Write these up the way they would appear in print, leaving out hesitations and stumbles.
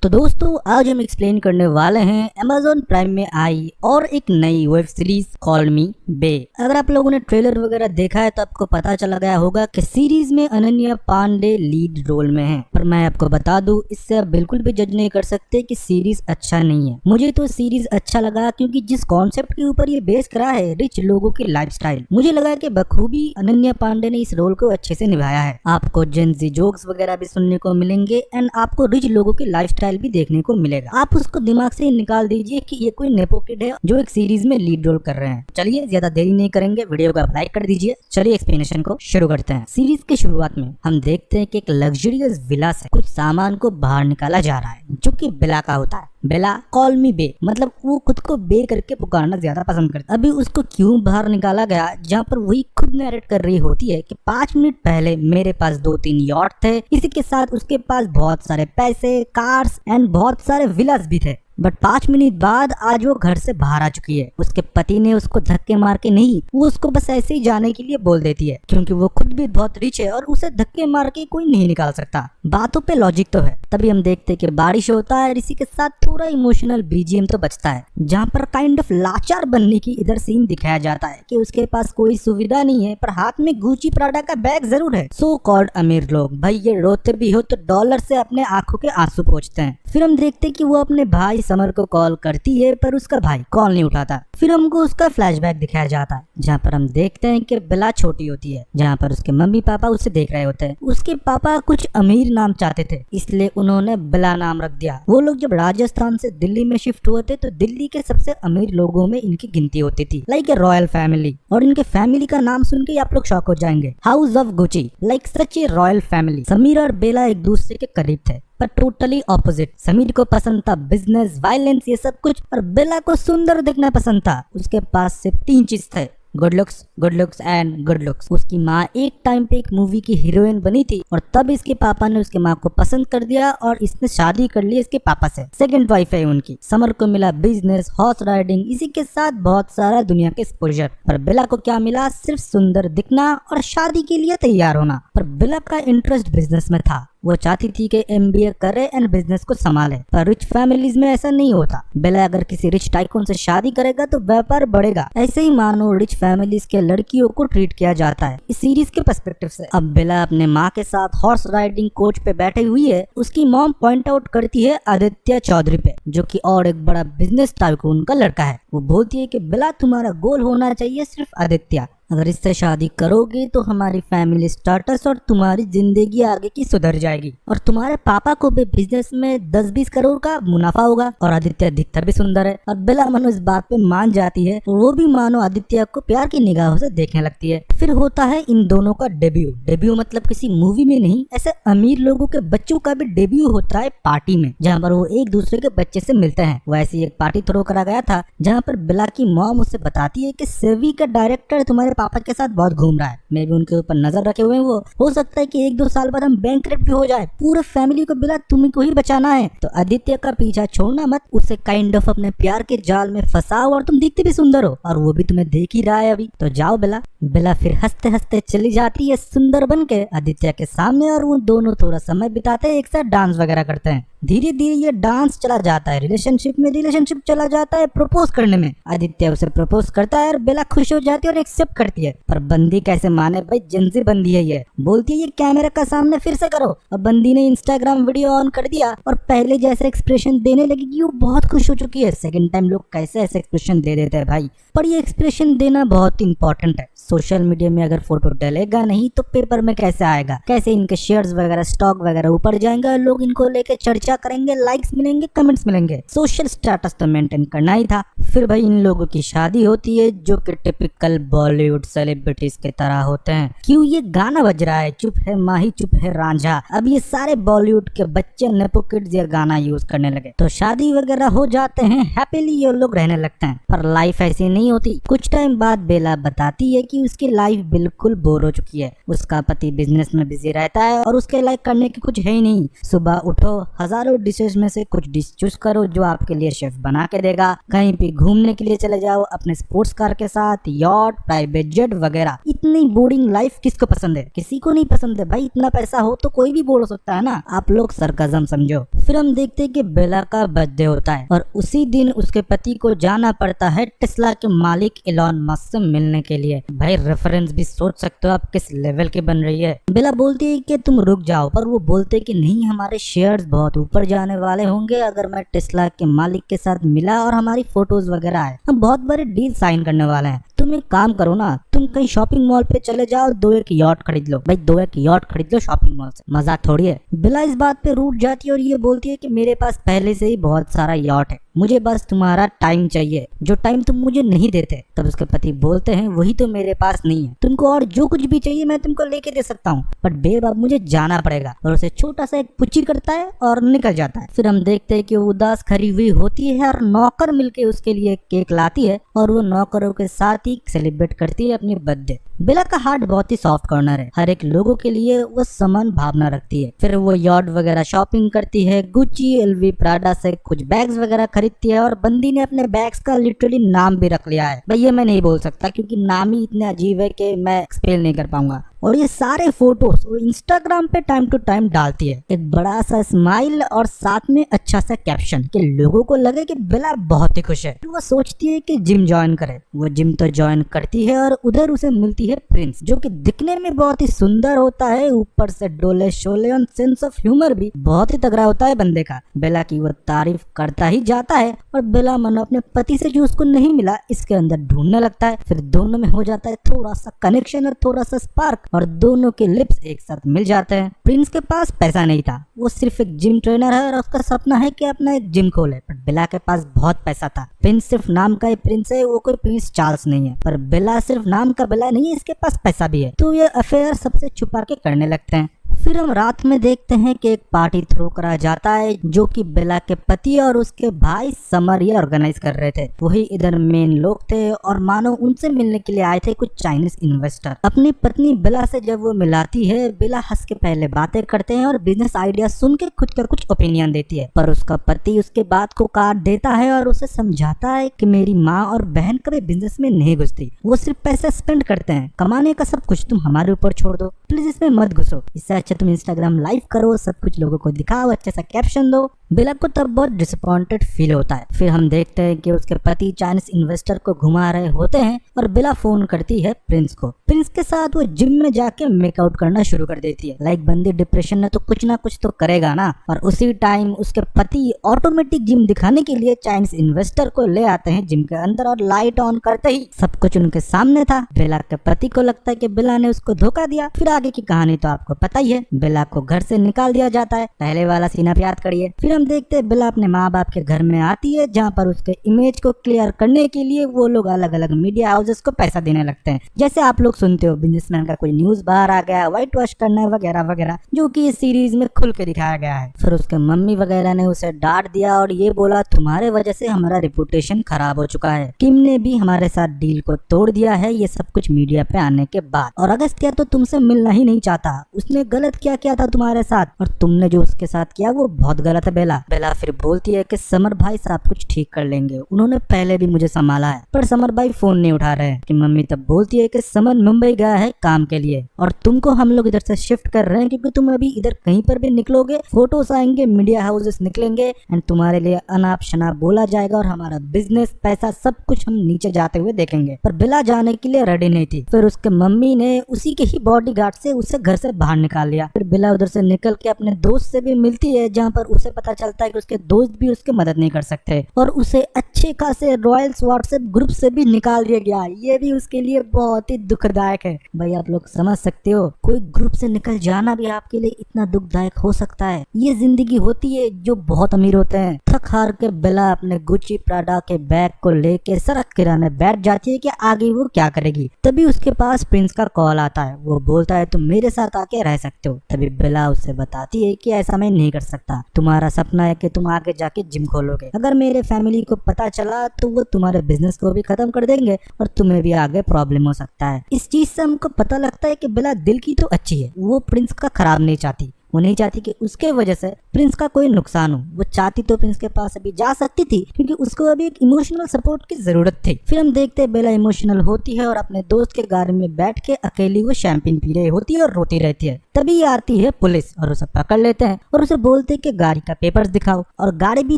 तो दोस्तों आज हम एक्सप्लेन करने वाले हैं Amazon प्राइम में आई और एक नई वेब सीरीज कॉल मी बे। अगर आप लोगों ने ट्रेलर वगैरह देखा है तो आपको पता चला गया होगा कि सीरीज में अनन्या पांडे लीड रोल में है। पर मैं आपको बता दूं, इससे आप बिल्कुल भी जज नहीं कर सकते कि सीरीज अच्छा नहीं है। मुझे तो सीरीज अच्छा लगा क्योंकि जिस कॉन्सेप्ट के ऊपर ये बेस करा है, रिच लोगों की लाइफस्टाइल, मुझे लगा कि बखूबी अनन्या पांडे ने इस रोल को अच्छे से निभाया है। आपको जेनजी जोक्स वगैरह भी सुनने को मिलेंगे एंड आपको रिच लोगों की लाइफस्टाइल भी देखने को मिलेगा। आप उसको दिमाग से निकाल दीजिए कि ये कोई नेपो किड है जो एक सीरीज में लीड रोल कर रहे हैं। चलिए ज्यादा देरी नहीं करेंगे, वीडियो को लाइक कर दीजिए। चलिए एक्सप्लेनेशन को शुरू करते हैं। सीरीज के शुरुआत में हम देखते हैं कि एक लग्जरियस विला से कुछ सामान को बाहर निकाला जा रहा है जो कि बेला का होता है। बेला कॉल मी बे, मतलब वो खुद को बे करके पुकारना ज्यादा पसंद करता है। अभी उसको क्यों बाहर निकाला गया, जहाँ पर वही खुद नैरेट कर रही होती है कि 5 मिनट पहले मेरे पास 2-3 यॉट थे, इसी के साथ उसके पास बहुत सारे पैसे, कार्स एंड बहुत सारे विलास भी थे। बट 5 मिनट बाद आज वो घर से बाहर आ चुकी है। उसके पति ने उसको धक्के मार के नहीं, वो उसको बस ऐसे ही जाने के लिए बोल देती है क्योंकि वो खुद भी बहुत रिच है और उसे धक्के मार के कोई नहीं निकाल सकता। बातों पे लॉजिक तो है। तभी हम देखते हैं कि बारिश होता है, इसी के साथ थोड़ा इमोशनल बीजीएम तो बचता है, जहाँ पर काइंड ऑफ लाचार बनने की इधर सीन दिखाया जाता है कि उसके पास कोई सुविधा नहीं है पर हाथ में गुची प्राडा का बैग जरूर है। सो कॉल्ड अमीर लोग, भाई ये रोते भी हो तो डॉलर से अपने आंखों के आंसू पोंछते हैं। फिर हम देखते हैं कि वो अपने भाई समर को कॉल करती है पर उसका भाई कॉल नहीं उठाता। फिर हमको उसका फ्लैशबैक दिखाया जाता है जहाँ पर हम देखते हैं कि बेला छोटी होती है, जहाँ पर उसके मम्मी पापा उसे देख रहे होते हैं। उसके पापा कुछ अमीर नाम चाहते थे, इसलिए उन्होंने बेला नाम रख दिया। वो लोग जब राजस्थान से दिल्ली में शिफ्ट हुए थे तो दिल्ली के सबसे अमीर लोगों में इनकी गिनती होती थी, लाइक ए रॉयल फैमिली। और इनके फैमिली का नाम सुन के आप लोग शॉक हो जाएंगे, house of Gucci, like such A royal family. Sameer और बेला एक दूसरे के करीब थे पर टोटली ऑपोजिट। समीर को पसंद था बिजनेस, वायलेंस, ये सब कुछ, और बेला को सुंदर दिखना पसंद था। उसके पास सिर्फ 3 चीज थे, good looks and good looks. उसकी माँ एक टाइम पे एक मूवी की हीरोइन बनी थी और तब इसके पापा ने उसके माँ को पसंद कर दिया और इसने शादी कर ली इसके पापा से। सेकंड वाइफ है उनकी। समर को मिला बिजनेस, हॉर्स राइडिंग, इसी के साथ बहुत सारा दुनिया के एक्सपोजर। पर बेला को क्या मिला, सिर्फ सुंदर दिखना और शादी के लिए तैयार होना। पर बेला का इंटरेस्ट बिजनेस में था। वो चाहती थी कि MBA करे एंड बिजनेस को संभाले, पर रिच फैमिलीज में ऐसा नहीं होता। बेला अगर किसी रिच टाइकून से शादी करेगा तो व्यापार बढ़ेगा। ऐसे ही मानो रिच फैमिलीज के लड़कियों को ट्रीट किया जाता है इस सीरीज के पर्सपेक्टिव से। अब बेला अपने माँ के साथ हॉर्स राइडिंग कोच पे बैठी हुई है। उसकी मॉम पॉइंट आउट करती है आदित्य चौधरी पे, जो कि और एक बड़ा बिजनेस टाइकून का लड़का है। वो बोलती है कि बेला तुम्हारा गोल होना चाहिए सिर्फ आदित्य, अगर इससे शादी करोगे तो हमारी फैमिली स्टेटस और तुम्हारी जिंदगी आगे की सुधर जाएगी और तुम्हारे पापा को भी बिजनेस में 10-20 करोड़ का मुनाफा होगा। और आदित्य दिखता भी सुंदर है और बेला मानो इस बात पे मान जाती है। वो भी मानो आदित्य को प्यार की निगाहों से देखने लगती है। फिर होता है इन दोनों का डेब्यू मतलब किसी मूवी में नहीं, ऐसे अमीर लोगों के बच्चों का भी डेब्यू होता है पार्टी में, जहाँ पर वो एक दूसरे के बच्चे से मिलते हैं। वैसे एक पार्टी थ्रो करा गया था जहाँ पर बेला की मॉम उसे बताती है कि सेवी का डायरेक्टर तुम्हारे पापा के साथ बहुत घूम रहा है, मैं भी उनके ऊपर नजर रखे हुए हैं। वो हो सकता है कि 1-2 साल बाद हम बैंकरप्ट भी हो जाए, पूरे फैमिली को बेला तुम्हें को ही बचाना है। तो आदित्य का पीछा छोड़ना मत, उसे काइंड ऑफ अपने प्यार के जाल में फंसाओ और तुम दिखते भी सुंदर हो और वो भी तुम्हें देख ही रहा है अभी, तो जाओ बेला। बेला फिर हंसते हंसते चली जाती है सुंदर बन के आदित्य के सामने और वो दोनों थोड़ा समय बिताते हैं, एक साथ डांस वगैरह करते हैं। धीरे धीरे ये डांस चला जाता है रिलेशनशिप चला जाता है प्रपोज करने में। आदित्य उसे प्रपोज करता है और बेला खुश हो जाती है और एक्सेप्ट करती है। पर बंदी कैसे माने भाई, जेंजी बंदी है ये। बोलती है ये कैमरे का सामने फिर से करो, और बंदी ने इंस्टाग्राम वीडियो ऑन कर दिया और पहले जैसे एक्सप्रेशन देने लगी कि वो बहुत खुश हो चुकी है। सेकंड टाइम लोग कैसे ऐसे एक्सप्रेशन दे देते हैं भाई, पर ये एक्सप्रेशन देना बहुत इंपॉर्टेंट है। सोशल मीडिया में अगर फोटो डलेगा नहीं तो पेपर में कैसे आएगा, कैसे इनके शेयर्स वगैरह स्टॉक वगैरह ऊपर जाएंगे, लोग इनको लेके चर्चा करेंगे, लाइक्स मिलेंगे, कमेंट्स मिलेंगे। सोशल स्टेटस तो मेंटेन करना ही था। फिर भाई इन लोगों की शादी होती है जो कि टिपिकल बॉलीवुड सेलिब्रिटीज के तरह होते हैं। क्यों ये गाना बज रहा है, चुप है माही चुप है रांझा। अब ये सारे बॉलीवुड के बच्चे नेपो किड्स ये गाना यूज करने लगे तो शादी वगैरह हो जाते हैं, हैप्पीली ये लोग रहने लगते हैं। पर लाइफ ऐसी नहीं होती। कुछ टाइम बाद बेला बताती है कि कि उसकी लाइफ बिल्कुल बोर हो चुकी है। उसका पति बिजनेस में बिजी रहता है और उसके लाइक करने की कुछ है ही नहीं। सुबह उठो, हजारों डिशेज में से कुछ डिश चूज करो जो आपके लिए शेफ बना के देगा, कहीं भी घूमने के लिए चले जाओ अपने स्पोर्ट्स कार के साथ, यॉट, प्राइवेट जेट वगैरह। इतनी बोरिंग लाइफ किसको पसंद है? किसी को नहीं पसंद है भाई। इतना पैसा हो तो कोई भी बोल सकता है ना। आप लोग सरकाज़म समझो। फिर हम देखते हैं कि बेला का बर्थडे होता है और उसी दिन उसके पति को जाना पड़ता है टेस्ला के मालिक एलन मस्क से मिलने के लिए। भाई रेफरेंस भी सोच सकते हो आप किस लेवल की बन रही है। बेला बोलती है कि तुम रुक जाओ, पर वो बोलते कि नहीं, हमारे शेयर्स बहुत ऊपर जाने वाले होंगे अगर मैं टेस्ला के मालिक के साथ मिला और हमारी फोटोज वगैरह आए। हम बहुत बड़े डील साइन करने वाले हैं। तुम एक काम करो ना, तुम कहीं शॉपिंग मॉल पे चले जाओ, 2-1 यॉट खरीद लो। भाई 2-1 यॉट खरीद लो शॉपिंग मॉल से, मजाक थोड़ी है। बेला इस बात पे रूठ जाती है और ये बोलती है कि मेरे पास पहले से ही बहुत सारा यॉट है, मुझे बस तुम्हारा टाइम चाहिए, जो टाइम तुम मुझे नहीं देते। तब उसके पति बोलते हैं वही तो मेरे पास नहीं है, तुमको और जो कुछ भी चाहिए मैं तुमको लेके दे सकता हूँ, बट बेब अब मुझे जाना पड़ेगा। और उसे छोटा सा एक पुच्ची करता है और निकल जाता है। फिर हम देखते हैं कि वो उदास खड़ी हुई होती है और नौकर मिलके उसके लिए केक लाती है और वो नौकरों के साथ ही सेलिब्रेट करती है अपनी बर्थडे। बेला का हार्ट बहुत ही सॉफ्ट कॉर्नर है, हर एक लोगों के लिए वो समान भावना रखती है। फिर वो यॉट वगैरह शॉपिंग करती है, गुच्ची, एलवी, प्राडा से कुछ बैग्स वगैरह खरीदती है और बंदी ने अपने बैग्स का लिटरली नाम भी रख लिया है। भाई ये मैं नहीं बोल सकता क्योंकि नाम ही इतने अजीब है कि मैं एक्सप्लेन नहीं कर पाऊंगा। और ये सारे फोटोज वो इंस्टाग्राम पे टाइम टू टाइम डालती है, एक बड़ा सा स्माइल और साथ में अच्छा सा कैप्शन कि लोगों को लगे कि बेला बहुत ही खुश है। वो सोचती है कि जिम ज्वाइन करे। वो जिम तो ज्वाइन करती है और उधर उसे मिलती है प्रिंस, जो कि दिखने में बहुत ही सुंदर होता है, ऊपर से डोले शोले और सेंस ऑफ ह्यूमर भी बहुत ही तगड़ा होता है बंदे का। बेला की वो तारीफ करता ही जाता है और बेला मनो अपने पति से जो उसको नहीं मिला इसके अंदर ढूंढने लगता है। फिर दोनों में हो जाता है थोड़ा सा कनेक्शन और थोड़ा सा स्पार्क और दोनों के लिप्स एक साथ मिल जाते हैं। प्रिंस के पास पैसा नहीं था, वो सिर्फ एक जिम ट्रेनर है और उसका सपना है कि अपना एक जिम खोले, पर बेला के पास बहुत पैसा था। प्रिंस सिर्फ नाम का ही प्रिंस है, वो कोई प्रिंस चार्ल्स नहीं है, पर बेला सिर्फ नाम का बेला नहीं है, इसके पास पैसा भी है। तो ये अफेयर सबसे छुपा के करने लगते हैं। फिर हम रात में देखते हैं कि एक पार्टी थ्रो करा जाता है जो कि बेला के पति और उसके भाई समर ये ऑर्गेनाइज कर रहे थे। वही इधर मेन लोग थे और मानो उनसे मिलने के लिए आए थे कुछ चाइनीज इन्वेस्टर। अपनी पत्नी बेला से जब वो मिलाती है, बेला हंस के पहले बातें करते हैं और बिजनेस आइडिया सुन के खुद का कुछ ओपिनियन देती है, पर उसका पति उसके बात को काट देता है और उसे समझाता है कि मेरी माँ और बहन कभी बिजनेस में नहीं घुसती, वो सिर्फ पैसे स्पेंड करते हैं, कमाने का सब कुछ तुम हमारे ऊपर छोड़ दो, प्लीज इसमें मत घुसो, इससे अच्छा तुम इंस्टाग्राम लाइव करो, सब कुछ लोगों को दिखाओ, अच्छा सा कैप्शन दो। बेला को तब बहुत डिसअपॉइंटेड फील होता है। फिर हम देखते हैं कि उसके पति चाइनीज इन्वेस्टर को घुमा रहे होते हैं और बेला फोन करती है प्रिंस को। प्रिंस के साथ वो जिम में जाके मेकआउट करना शुरू कर देती है। लाइक बंदी डिप्रेशन में तो कुछ ना कुछ तो करेगा ना। और उसी टाइम उसके पति ऑटोमेटिक जिम दिखाने के लिए चाइनीज इन्वेस्टर को ले आते हैं जिम के अंदर और लाइट ऑन करते ही सब कुछ उनके सामने था। बेला के पति को लगता है कि बेला ने उसको धोखा दिया। फिर आगे की कहानी तो आपको पता ही है, बेला को घर से निकाल दिया जाता है। पहले वाला सीन आप याद करिए। फिर हम देखते हैं बेला अपने माँ बाप के घर में आती है जहाँ पर उसके इमेज को क्लियर करने के लिए वो लोग अलग अलग मीडिया हाउसेस को पैसा देने लगते हैं। जैसे आप लोग सुनते हो बिजनेसमैन का कोई न्यूज बाहर आ गया, व्हाइट वॉश करना वगैरह वगैरह, जो कि इस सीरीज में खुल के दिखाया गया है। फिर उसके मम्मी वगैरह ने उसे डांट दिया और ये बोला तुम्हारे वजह से हमारा रेपुटेशन खराब हो चुका है, किम ने भी हमारे साथ डील को तोड़ दिया है, ये सब कुछ मीडिया पे आने के बाद। और अगस्त्या तो तुमसे मिलना ही नहीं चाहता, उसने गलत क्या किया था तुम्हारे साथ और तुमने जो उसके साथ किया वो बहुत गलत है बेला। बेला फिर बोलती है कि समर भाई सब कुछ ठीक कर लेंगे, उन्होंने पहले भी मुझे संभाला है, पर समर भाई फोन नहीं उठा रहे हैं। कि मम्मी तब बोलती है कि समर मुंबई गया है काम के लिए और तुमको हम लोग इधर से शिफ्ट कर रहे हैं क्योंकि तुम अभी इधर कहीं पर भी निकलोगे फोटोज आएंगे, मीडिया हाउसेस निकलेंगे एंड तुम्हारे लिए अनाप शनाप बोला जाएगा और हमारा बिजनेस पैसा सब कुछ हम नीचे जाते हुए देखेंगे। पर बेला जाने के लिए रेडी नहीं थी। फिर उसके मम्मी ने उसी के ही बॉडीगार्ड से उसे घर से बाहर निकाल लिया। फिर बेला उधर से निकल के अपने दोस्त से भी मिलती है जहाँ पर उसे पता चलता है कि उसके दोस्त भी उसकी मदद नहीं कर सकते और उसे अच्छे खासे रॉयल्स व्हाट्सएप ग्रुप से भी निकाल दिया गया। ये भी उसके लिए बहुत ही दुखदायक है। भाई आप लोग समझ सकते हो, कोई ग्रुप से निकल जाना भी आपके लिए इतना दुखदायक हो सकता है। ये जिंदगी होती है जो बहुत अमीर होते हैं। थक हार के बेला अपने गुच्ची प्राडा के बैग को लेके सड़क किराने बैठ जाती है कि आगे वो क्या करेगी। तभी उसके पास प्रिंस का कॉल आता है। वो बोलता है तुम मेरे साथ आके रह सकते हो। तभी बेला उससे बताती है कि ऐसा मैं नहीं कर सकता, तुम्हारा सपना है कि तुम आगे जाके जिम खोलोगे, अगर मेरे फैमिली को पता चला तो वो तुम्हारे बिजनेस को भी खत्म कर देंगे और तुम्हें भी आगे प्रॉब्लम हो सकता है। इस चीज से हमको पता लगता है कि बेला दिल की तो अच्छी है, वो प्रिंस का खराब नहीं चाहती। वो नहीं चाहती कि उसके वजह से प्रिंस का कोई नुकसान हो। वो चाहती तो प्रिंस के पास अभी जा सकती थी क्योंकि उसको अभी एक इमोशनल सपोर्ट की जरूरत थी। फिर हम देखते हैं बेला इमोशनल होती है और अपने दोस्त के गाड़ी में बैठ के अकेली वो शैंपेन पी रही होती है और रोती रहती है। तभी आती है पुलिस और उसे पकड़ लेते हैं और उसे बोलते हैं कि गाड़ी का पेपर्स दिखाओ, और गाड़ी भी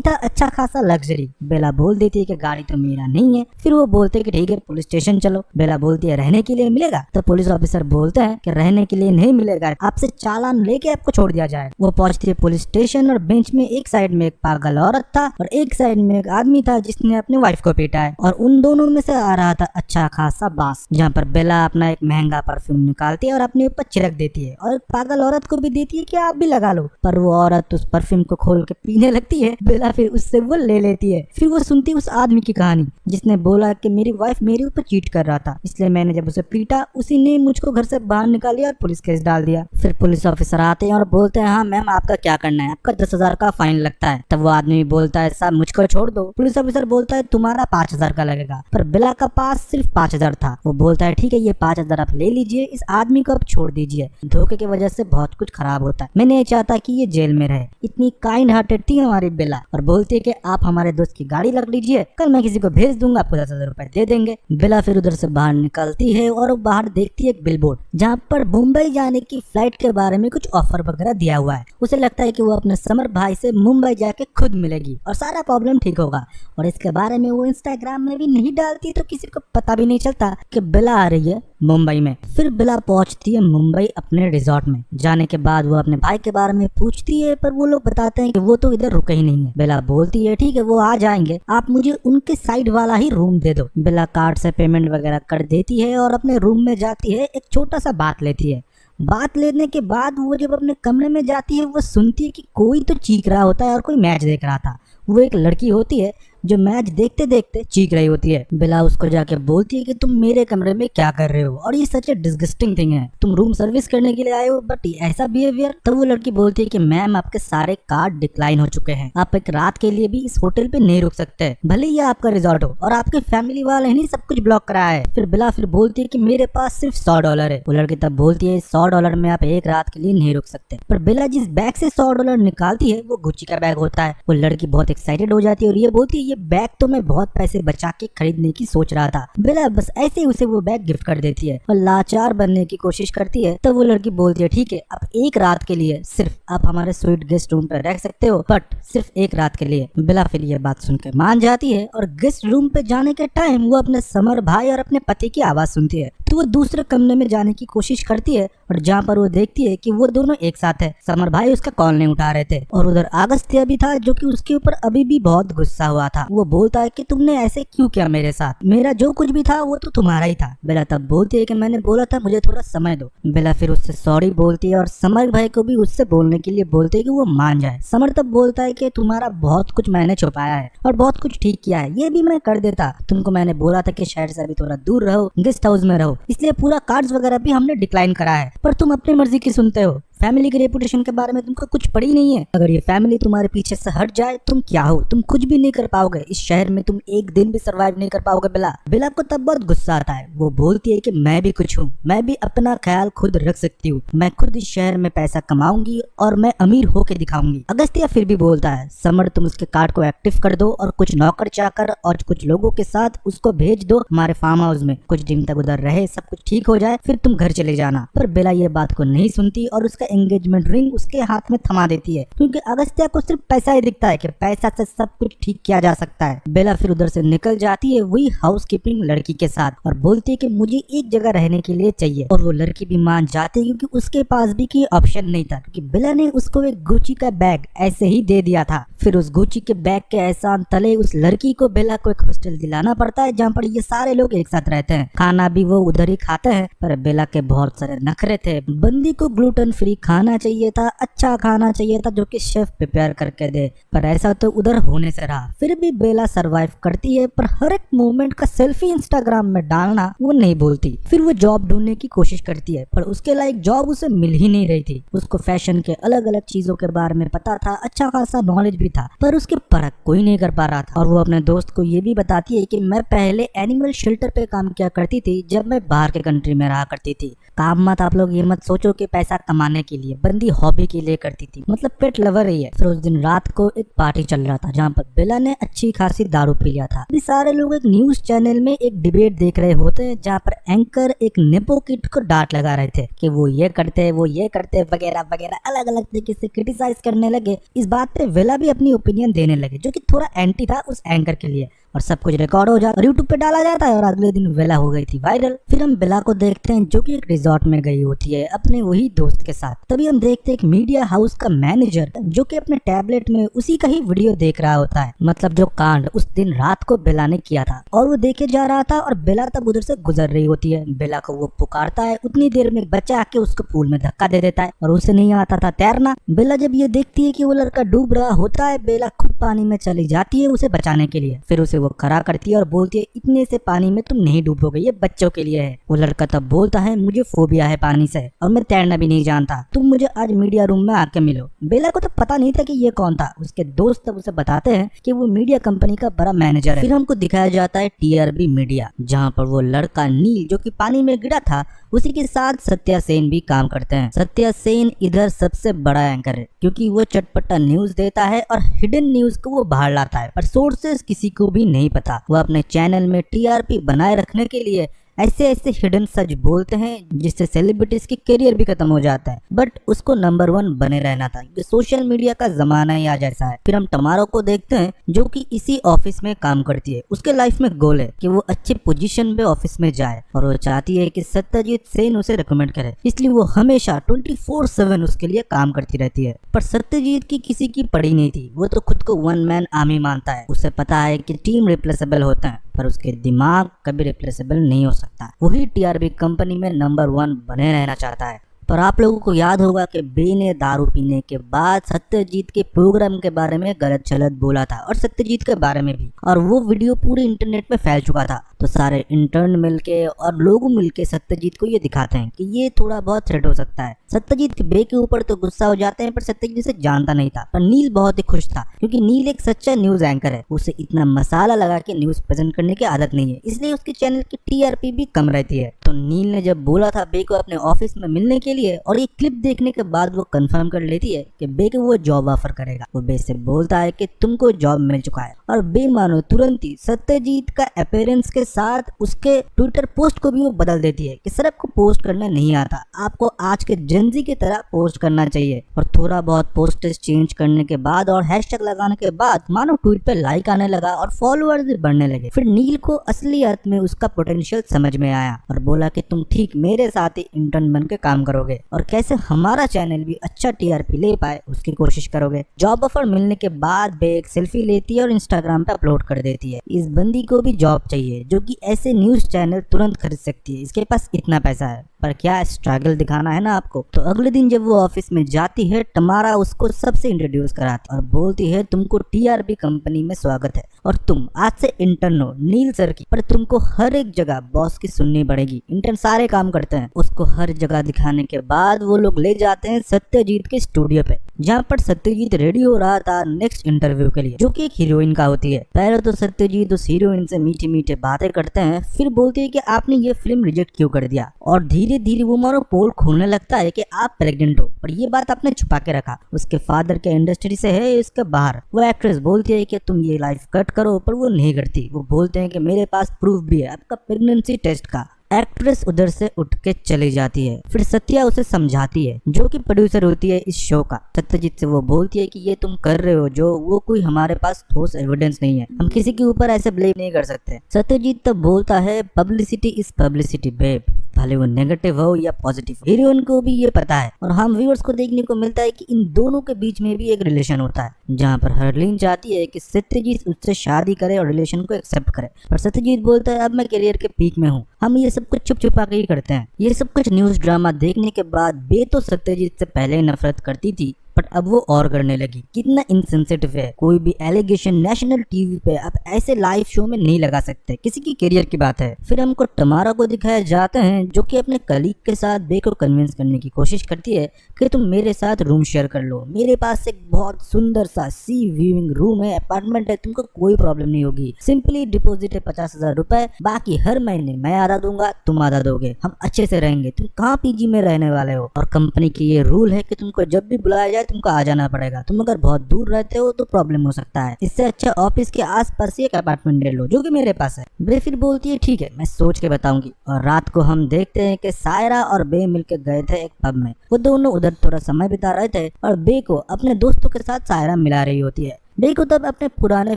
था अच्छा खासा लग्जरी। बेला बोल देती है कि गाड़ी तो मेरा नहीं है। फिर वो बोलते हैं कि ठीक है पुलिस स्टेशन चलो। बेला बोलती है रहने के लिए मिलेगा, तो पुलिस ऑफिसर बोलते हैं कि रहने के लिए नहीं मिलेगा, आपसे चालान लेके आपको छोड़ दिया जाए। वो पहुंचती है पुलिस स्टेशन और बेंच में एक साइड में एक पागल औरत था और एक साइड में एक आदमी था जिसने अपनी वाइफ को पीटा है, और उन दोनों में से आ रहा था अच्छा खासा बांस, जहाँ पर बेला अपना एक महंगा परफ्यूम निकालती है और अपने ऊपर छिड़क देती है और पागल औरत को भी देती है कि आप भी लगा लो। पर वो औरत उस परफ्यूम को खोल के पीने लगती है। बेला फिर उससे वो ले लेती है। फिर वो सुनती है उस आदमी की कहानी जिसने बोला कि मेरी वाइफ मेरे ऊपर चीट कर रहा था, इसलिए मैंने जब उसे पीटा उसी ने मुझको घर से बाहर निकाल दिया और पुलिस केस डाल दिया। फिर पुलिस ऑफिसर आते हैं और बोलते हैं हाँ मैम आपका क्या करना है, आपका 10,000 का फाइन लगता है। तब वो आदमी बोलता है साहब मुझको छोड़ दो। पुलिस ऑफिसर बोलता है तुम्हारा 5,000 का लगेगा, पर बेला का पास सिर्फ 5,000 था। वो बोलता है ठीक है ये 5,000 आप ले लीजिए, इस आदमी को आप छोड़ दीजिए, धोखे की वजह से बहुत कुछ खराब होता है, मैं नहीं चाहता कि ये जेल में रहे। इतनी काइंड हार्टेड थी हमारी बेला, और बोलती है कि आप हमारे दोस्त की गाड़ी रख लीजिए, कल मैं किसी को भेज दूंगा, आपको 10,000 रुपए दे देंगे। बेला फिर उधर से बाहर निकलती है और वो बाहर देखती है एक बिलबोर्ड जहाँ पर मुंबई जाने की फ्लाइट के बारे में कुछ ऑफर वगैरह दिया हुआ है। उसे लगता है कि वो अपने समर भाई से मुंबई जाके खुद मिलेगी और सारा प्रॉब्लम ठीक होगा, और इसके बारे में वो इंस्टाग्राम में भी नहीं डालती तो किसी को पता भी नहीं चलता कि बेला आ रही है मुंबई में। फिर बेला पहुंचती है मुंबई अपने रिजॉर्ट में। जाने के बाद वो अपने भाई के बारे में पूछती है, पर वो लोग बताते हैं कि वो तो इधर रुके ही नहीं है। बेला बोलती है ठीक है वो आ जाएंगे, आप मुझे उनके साइड वाला ही रूम दे दो। बेला कार्ड से पेमेंट वगैरह कर देती है और अपने रूम में जाती है, एक छोटा सा बात लेती है। बात लेने के बाद वो जब अपने कमरे में जाती है वो सुनती है कि कोई तो चीख रहा होता है और कोई मैच देख रहा था। वो एक लड़की होती है जो मैच देखते देखते चीख रही होती है। बेला उसको जाके बोलती है कि तुम मेरे कमरे में क्या कर रहे हो, और ये सच ए डिस्गस्टिंग थिंग है, तुम रूम सर्विस करने के लिए आए हो बट ऐसा बिहेवियर। तब वो लड़की बोलती है कि मैम आपके सारे कार्ड डिक्लाइन हो चुके हैं, आप एक रात के लिए भी इस होटल पे नहीं रुक सकते, भले ही आपका रिजॉर्ट हो, और आपके फैमिली वाले ही सब कुछ ब्लॉक करा है। फिर बेला फिर बोलती है कि मेरे पास सिर्फ $100 है। वो लड़की तब बोलती है $100 में आप एक रात के लिए नहीं रुक सकते। पर बेला जिस बैग से $100 निकालती है वो गुच्ची का बैग होता है। वो लड़की बहुत एक्साइटेड हो जाती है और ये बोलती है ये बैग तो मैं बहुत पैसे बचा के खरीदने की सोच रहा था। बेला बस ऐसे ही उसे वो बैग गिफ्ट कर देती है और लाचार बनने की कोशिश करती है। तो वो लड़की बोलती है ठीक है अब एक रात के लिए सिर्फ आप हमारे स्वीट गेस्ट रूम पर रह सकते हो, बट सिर्फ एक रात के लिए। बेला फिर ये बात सुनकर मान जाती है और गेस्ट रूम पे जाने के टाइम वो अपने समर भाई और अपने पति की आवाज सुनती है, तो वो दूसरे कमरे में जाने की कोशिश करती है और जहाँ पर वो देखती है कि वो दोनों एक साथ है। समर भाई उसका कॉल नहीं उठा रहे थे और उधर अगस्त्य भी था जो कि उसके ऊपर अभी भी बहुत गुस्सा हुआ था। वो बोलता है कि तुमने ऐसे क्यों किया मेरे साथ, मेरा जो कुछ भी था वो तो तुम्हारा ही था। बेला तब बोलती है कि मैंने बोला था मुझे थोड़ा समय दो। बेला फिर उससे सॉरी बोलती है और समर भाई को भी उससे बोलने के लिए बोलते है कि वो मान जाए। समर तब बोलता है कि तुम्हारा बहुत कुछ मैंने छुपाया है और बहुत कुछ ठीक किया है, ये भी मैं कर देता। तुमको मैंने बोला था कि शहर से अभी थोड़ा दूर रहो, गेस्ट हाउस में रहो, इसलिए पूरा कार्ड्स वगैरह भी हमने डिक्लाइन करा है, पर तुम अपनी मर्जी की सुनते हो। फैमिली के रेपुटेशन के बारे में तुमको कुछ पड़ी नहीं है। अगर ये फैमिली तुम्हारे पीछे से हट जाए तुम क्या हो, तुम कुछ भी नहीं कर पाओगे, इस शहर में तुम एक दिन भी सरवाइव नहीं कर पाओगे। बेला को तब बहुत गुस्सा आता है। वो बोलती है कि मैं भी कुछ हूँ, मैं भी अपना ख्याल खुद रख सकती हूँ, मैं खुद इस शहर में पैसा कमाऊंगी और मैं अमीर होके दिखाऊंगी। अगस्त्य फिर भी बोलता है समर तुम उसके कार्ड को एक्टिव कर दो और कुछ नौकर चाकर और कुछ लोगों के साथ उसको भेज दो हमारे फार्म हाउस में, कुछ दिन तक उधर रहे, सब कुछ ठीक हो जाए फिर तुम घर चले जाना। पर बेला ये बात को नहीं सुनती और उसका एंगेजमेंट रिंग उसके हाथ में थमा देती है, क्योंकि अगस्त्य को सिर्फ पैसा ही दिखता है कि पैसा से सब कुछ ठीक किया जा सकता है। बेला फिर उधर से निकल जाती है वही हाउसकीपिंग लड़की के साथ और बोलती है कि मुझे एक जगह रहने के लिए चाहिए, और वो लड़की भी मान जाती है क्योंकि उसके पास भी कोई ऑप्शन नहीं था, क्योंकि बेला ने उसको एक गुची का बैग ऐसे ही दे दिया था। फिर उस गुची के बैग के एहसान तले उस लड़की को बेला को एक हॉस्टल दिलाना पड़ता है जहाँ पर ये सारे लोग एक साथ रहते हैं, खाना भी वो उधर ही खाते हैं। पर बेला के बहुत सारे नखरे थे, बंदी को ग्लूटेन फ्री खाना चाहिए था, अच्छा खाना चाहिए था जो कि शेफ प्रिपेयर करके दे, पर ऐसा तो उधर होने से रहा। फिर भी बेला सरवाइव करती है, पर हर एक मोमेंट का सेल्फी इंस्टाग्राम में डालना वो नहीं भूलती। फिर वो जॉब ढूंढने की कोशिश करती है, पर उसके लायक जॉब उसे मिल ही नहीं रही थी। उसको फैशन के अलग अलग चीजों के बारे में पता था, अच्छा खासा नॉलेज भी था, पर उसके परख कोई नहीं कर पा रहा था। और वो अपने दोस्त को ये भी बताती है कि मैं पहले एनिमल शेल्टर पे काम किया करती थी जब मैं बाहर के कंट्री में रहा करती थी। काम मत आप लोग ये मत सोचो कि पैसा कमाने के लिए, बंदी हॉबी के लिए करती थी, मतलब पेट लवर ही है। फिर उस दिन रात को एक पार्टी चल रहा था जहाँ पर बेला ने अच्छी खासी दारू पी लिया था। अभी सारे लोग एक न्यूज चैनल में एक डिबेट देख रहे होते हैं जहाँ पर एंकर एक नेपो किड को डांट लगा रहे थे कि वो ये करते वगैरह वगैरह, अलग अलग तरीके से क्रिटिसाइज करने लगे। इस बात पे बेला भी अपनी ओपिनियन देने लगे जो कि थोड़ा एंटी था उस एंकर के लिए, और सब कुछ रिकॉर्ड हो जाता और यूट्यूब पे डाला जाता है। और अगले दिन बेला हो गई थी वायरल। फिर हम बेला को देखते हैं जो कि एक रिजॉर्ट में गई होती है अपने वही दोस्त के साथ। तभी हम देखते हैं एक मीडिया हाउस का मैनेजर जो कि अपने टैबलेट में उसी का ही वीडियो देख रहा होता है, मतलब जो कांड उस दिन रात को बेला ने किया था, और वो देखे जा रहा था। और बेला तब उधर से गुजर रही होती है। बेला को वो पुकारता है, उतनी देर में एक बच्चा आके उसको पूल में धक्का दे देता है, और उसे नहीं आता था तैरना। बेला जब ये देखती है कि वो लड़का डूब रहा होता है, बेला खुद पानी में चली जाती है उसे बचाने के लिए। फिर उसे वो खड़ा करती है और बोलती है इतने से पानी में तुम नहीं डूबोगे, ये बच्चों के लिए है। वो लड़का तब बोलता है मुझे फोबिया है पानी से और मैं तैरना भी नहीं जानता, तुम मुझे आज मीडिया रूम में आके मिलो। बेला को तो पता नहीं था कि ये कौन था। उसके दोस्त तब उसे बताते हैं कि वो मीडिया कंपनी का बड़ा मैनेजर है। फिर हमको दिखाया जाता है टीआरपी मीडिया, जहाँ पर वो लड़का नील जो कि पानी में गिरा था उसी के साथ सत्या सेन भी काम करते हैं। सत्या सेन इधर सबसे बड़ा एंकर है क्योंकि वो चटपटा न्यूज देता है और हिडन न्यूज को वो बाहर लाता है, पर सोर्सेस किसी को भी नहीं पता। वो अपने चैनल में टीआरपी बनाए रखने के लिए ऐसे ऐसे हिडन सच बोलते हैं जिससे सेलिब्रिटीज की करियर भी खत्म हो जाता है, बट उसको नंबर 1 बने रहना था। ये सोशल मीडिया का जमाना ही आज ऐसा है। फिर हम टमारो को देखते हैं जो कि इसी ऑफिस में काम करती है। उसके लाइफ में गोल है कि वो अच्छे पोजीशन पे ऑफिस में जाए, और वो चाहती है कि सत्यजीत सेन उसे रिकमेंड करे, इसलिए वो हमेशा 24/7 उसके लिए काम करती रहती है। पर सत्यजीत की किसी की पड़ी नहीं थी। वो तो खुद को 1 मैन आर्मी मानता है। उसे पता है कि टीम रिप्लेसेबल होते हैं, पर उसके दिमाग कभी रिप्लेसेबल नहीं हो सकता। वही टीआरपी कंपनी में नंबर 1 बने रहना चाहता है। पर आप लोगों को याद होगा कि बे ने दारू पीने के बाद सत्यजीत के प्रोग्राम के बारे में गलत चलत बोला था, और सत्यजीत के बारे में भी, और वो वीडियो पूरे इंटरनेट में फैल चुका था। तो सारे इंटर्न मिलके और लोग मिलके सत्यजीत को ये दिखाते हैं कि ये थोड़ा बहुत थ्रेट हो सकता है। सत्यजीत के बे के ऊपर तो गुस्सा हो जाते हैं, पर सत्यजीत इसे जानता नहीं था। पर नील बहुत ही खुश था क्योंकि नील एक सच्चा न्यूज एंकर है। उसे इतना मसाला लगा के न्यूज प्रेजेंट करने की आदत नहीं है, इसलिए उसके चैनल की टीआरपी भी कम रहती है। तो नील ने जब बोला था बे को अपने ऑफिस में मिलने के लिए, और ये क्लिप देखने के बाद वो कंफर्म कर लेती है कि बे को वो जॉब ऑफर करेगा। वो बे से बोलता है कि तुमको जॉब मिल चुका है, और बे मानो तुरंत ही सत्यजीत का अपीयरेंस के साथ उसके ट्विटर पोस्ट को भी वो बदल देती है कि सर आपको पोस्ट करना नहीं आता, आपको आज के जेनजी की तरह पोस्ट करना चाहिए। और थोड़ा बहुत पोस्टर्स चेंज करने के बाद और हैशटैग लगाने के बाद मानो ट्वीट पे लाइक आने लगा और फॉलोअर्स भी बढ़ने लगे। फिर नील को असली अर्थ में उसका पोटेंशियल समझ में आया और बोला कि तुम ठीक मेरे साथ ही इंटर्न बन के काम करोगे और कैसे हमारा चैनल भी अच्छा टीआरपी ले पाए उसकी कोशिश करोगे। जॉब ऑफर मिलने के बाद बे एक सेल्फी लेती है और इंस्टाग्राम पे अपलोड कर देती है। इस बंदी को भी जॉब चाहिए जो कि ऐसे न्यूज चैनल तुरंत खरीद सकती है, इसके पास इतना पैसा है। पर क्या स्ट्रगल दिखाना है ना आपको। तो अगले दिन जब वो ऑफिस में जाती है, टमारा उसको सबसे इंट्रोड्यूस कराती और बोलती है तुमको टीआरपी कंपनी में स्वागत है और तुम आज से इंटर्न हो नील सर की, पर तुमको हर एक जगह बॉस की सुननी पड़ेगी। इंटर्न सारे काम करते हैं। उसको हर जगह दिखाने के बाद वो लोग ले जाते हैं सत्यजीत के स्टूडियो पे, जहाँ पर सत्यजीत रेडी हो रहा था नेक्स्ट इंटरव्यू के लिए, जो कि एक हीरोइन का होती है। पहले तो सत्यजीत उस हीरोइन से मीठी मीठी बातें करते हैं, फिर बोलते हैं कि आपने ये फिल्म रिजेक्ट क्यों कर दिया, और धीरे धीरे वो मानो पोल खोलने लगता है कि आप प्रेग्नेंट हो, पर ये बात आपने छुपा के रखा। उसके फादर के इंडस्ट्री से है इसके बाहर। वो एक्ट्रेस बोलती है कि तुम ये लाइफ कट करो, पर वो नहीं करती। वो बोलते हैं कि मेरे पास प्रूफ भी है आपका प्रेगनेंसी टेस्ट का। एक्ट्रेस उधर से उठ के चली जाती है। फिर सत्या उसे समझाती है, जो कि प्रोड्यूसर होती है इस शो का। सत्यजीत से वो बोलती है कि ये तुम कर रहे हो जो, वो कोई हमारे पास ठोस एविडेंस नहीं है, हम किसी के ऊपर ऐसे ब्लेम नहीं कर सकते। सत्यजीत तब बोलता है पब्लिसिटी इज पब्लिसिटी बेब, भले वो नेगेटिव हो या पॉजिटिव। हीरोइन को भी ये पता है और हम व्यूअर्स को देखने को मिलता है कि इन दोनों के बीच में भी एक रिलेशन होता है, जहाँ पर हरलीन चाहती है कि सत्यजीत उससे शादी करे और रिलेशन को एक्सेप्ट करे, पर सत्यजीत बोलता है अब मैं करियर के पीक में हूँ, हम ये सब कुछ छुप छुपा के ही करते हैं। ये सब कुछ न्यूज ड्रामा देखने के बाद बे तो सत्यजीत से पहले ही नफरत करती थी, बट अब वो और करने लगी। कितना इनसेंसिटिव है, कोई भी एलिगेशन नेशनल टीवी पे आप ऐसे लाइव शो में नहीं लगा सकते, किसी की करियर की बात है। फिर हमको टमारा को दिखाया जाते हैं जो कि अपने कलीग के साथ बे को कन्विंस करने की कोशिश करती है कि तुम मेरे साथ रूम शेयर कर लो, मेरे पास एक बहुत सुंदर सा सी व्यूइंग रूम है, अपार्टमेंट है, तुमको कोई प्रॉब्लम नहीं होगी, सिंपली डिपॉजिट है 50,000 रुपए, बाकी हर महीने मैं आधा दूंगा तुम आधा दोगे, हम अच्छे से रहेंगे, तुम कहाँ पीजी में रहने वाले हो, और कंपनी की ये रूल है कि तुमको जब भी बुलाया जाए तुमको आ जाना पड़ेगा, तुम अगर बहुत दूर रहते हो तो प्रॉब्लम हो सकता है, इससे अच्छा ऑफिस के आसपास ही एक अपार्टमेंट ले लो जो कि मेरे पास है। बे फिर बोलती है ठीक है मैं सोच के बताऊंगी, और रात को हम देखते हैं कि सायरा और बे मिलकर गए थे एक पब में। वो दोनों उधर थोड़ा समय बिता रहे थे और बे को अपने दोस्तों के साथ सायरा मिला रही होती है। बे को तब अपने पुराने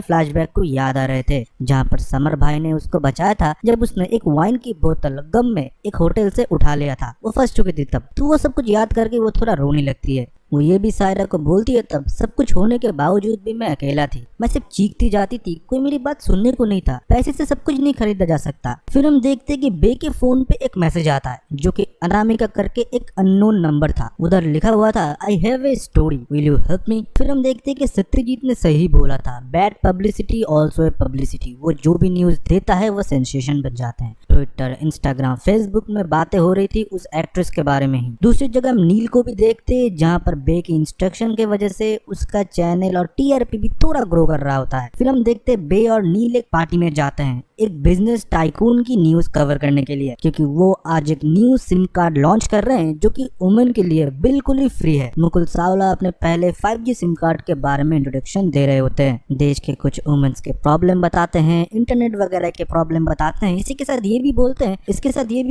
फ्लैशबैक को याद आ रहे थे, जहाँ पर समर भाई ने उसको बचाया था जब उसने एक वाइन की बोतल गम में एक होटल से उठा लिया था, वो फंस चुकी थी तब। तो वो सब कुछ याद करके वो थोड़ा रोने लगती है। वो ये भी सायरा को बोलती है तब सब कुछ होने के बावजूद भी मैं अकेला थी, मैं सिर्फ चीखती जाती थी, कोई मेरी बात सुनने को नहीं था, पैसे से सब कुछ नहीं खरीदा जा सकता। फिर हम देखते कि बे के फोन पे एक मैसेज आता है जो कि अनामिका करके एक अननोन नंबर था, उधर लिखा हुआ था I have a story will you help me. फिर हम देखते कि सत्यजीत ने सही बोला था, bad publicity also a publicity, वो जो भी न्यूज देता है वो सेंसेशन बन जाते हैं। ट्विटर, इंस्टाग्राम, फेसबुक में बातें हो रही थी उस एक्ट्रेस के बारे में ही। दूसरी जगह हम नील को भी देखते जहाँ पर बे की इंस्ट्रक्शन के वजह से उसका चैनल और टीआरपी भी थोड़ा ग्रो कर रहा होता है। फिर हम देखते बे और नील एक पार्टी में जाते हैं एक बिजनेस टाइकून की न्यूज कवर करने के लिए, क्योंकि वो आज एक न्यू सिम कार्ड लॉन्च कर रहे हैं जो कि वुमेन के लिए बिल्कुल ही फ्री है। मुकुल सावला अपने पहले 5G सिम कार्ड के बारे में इंट्रोडक्शन दे रहे होते हैं, देश के कुछ वुमेन्स के प्रॉब्लम बताते हैं, इंटरनेट वगैरह के प्रॉब्लम बताते हैं। इसी के साथ ये भी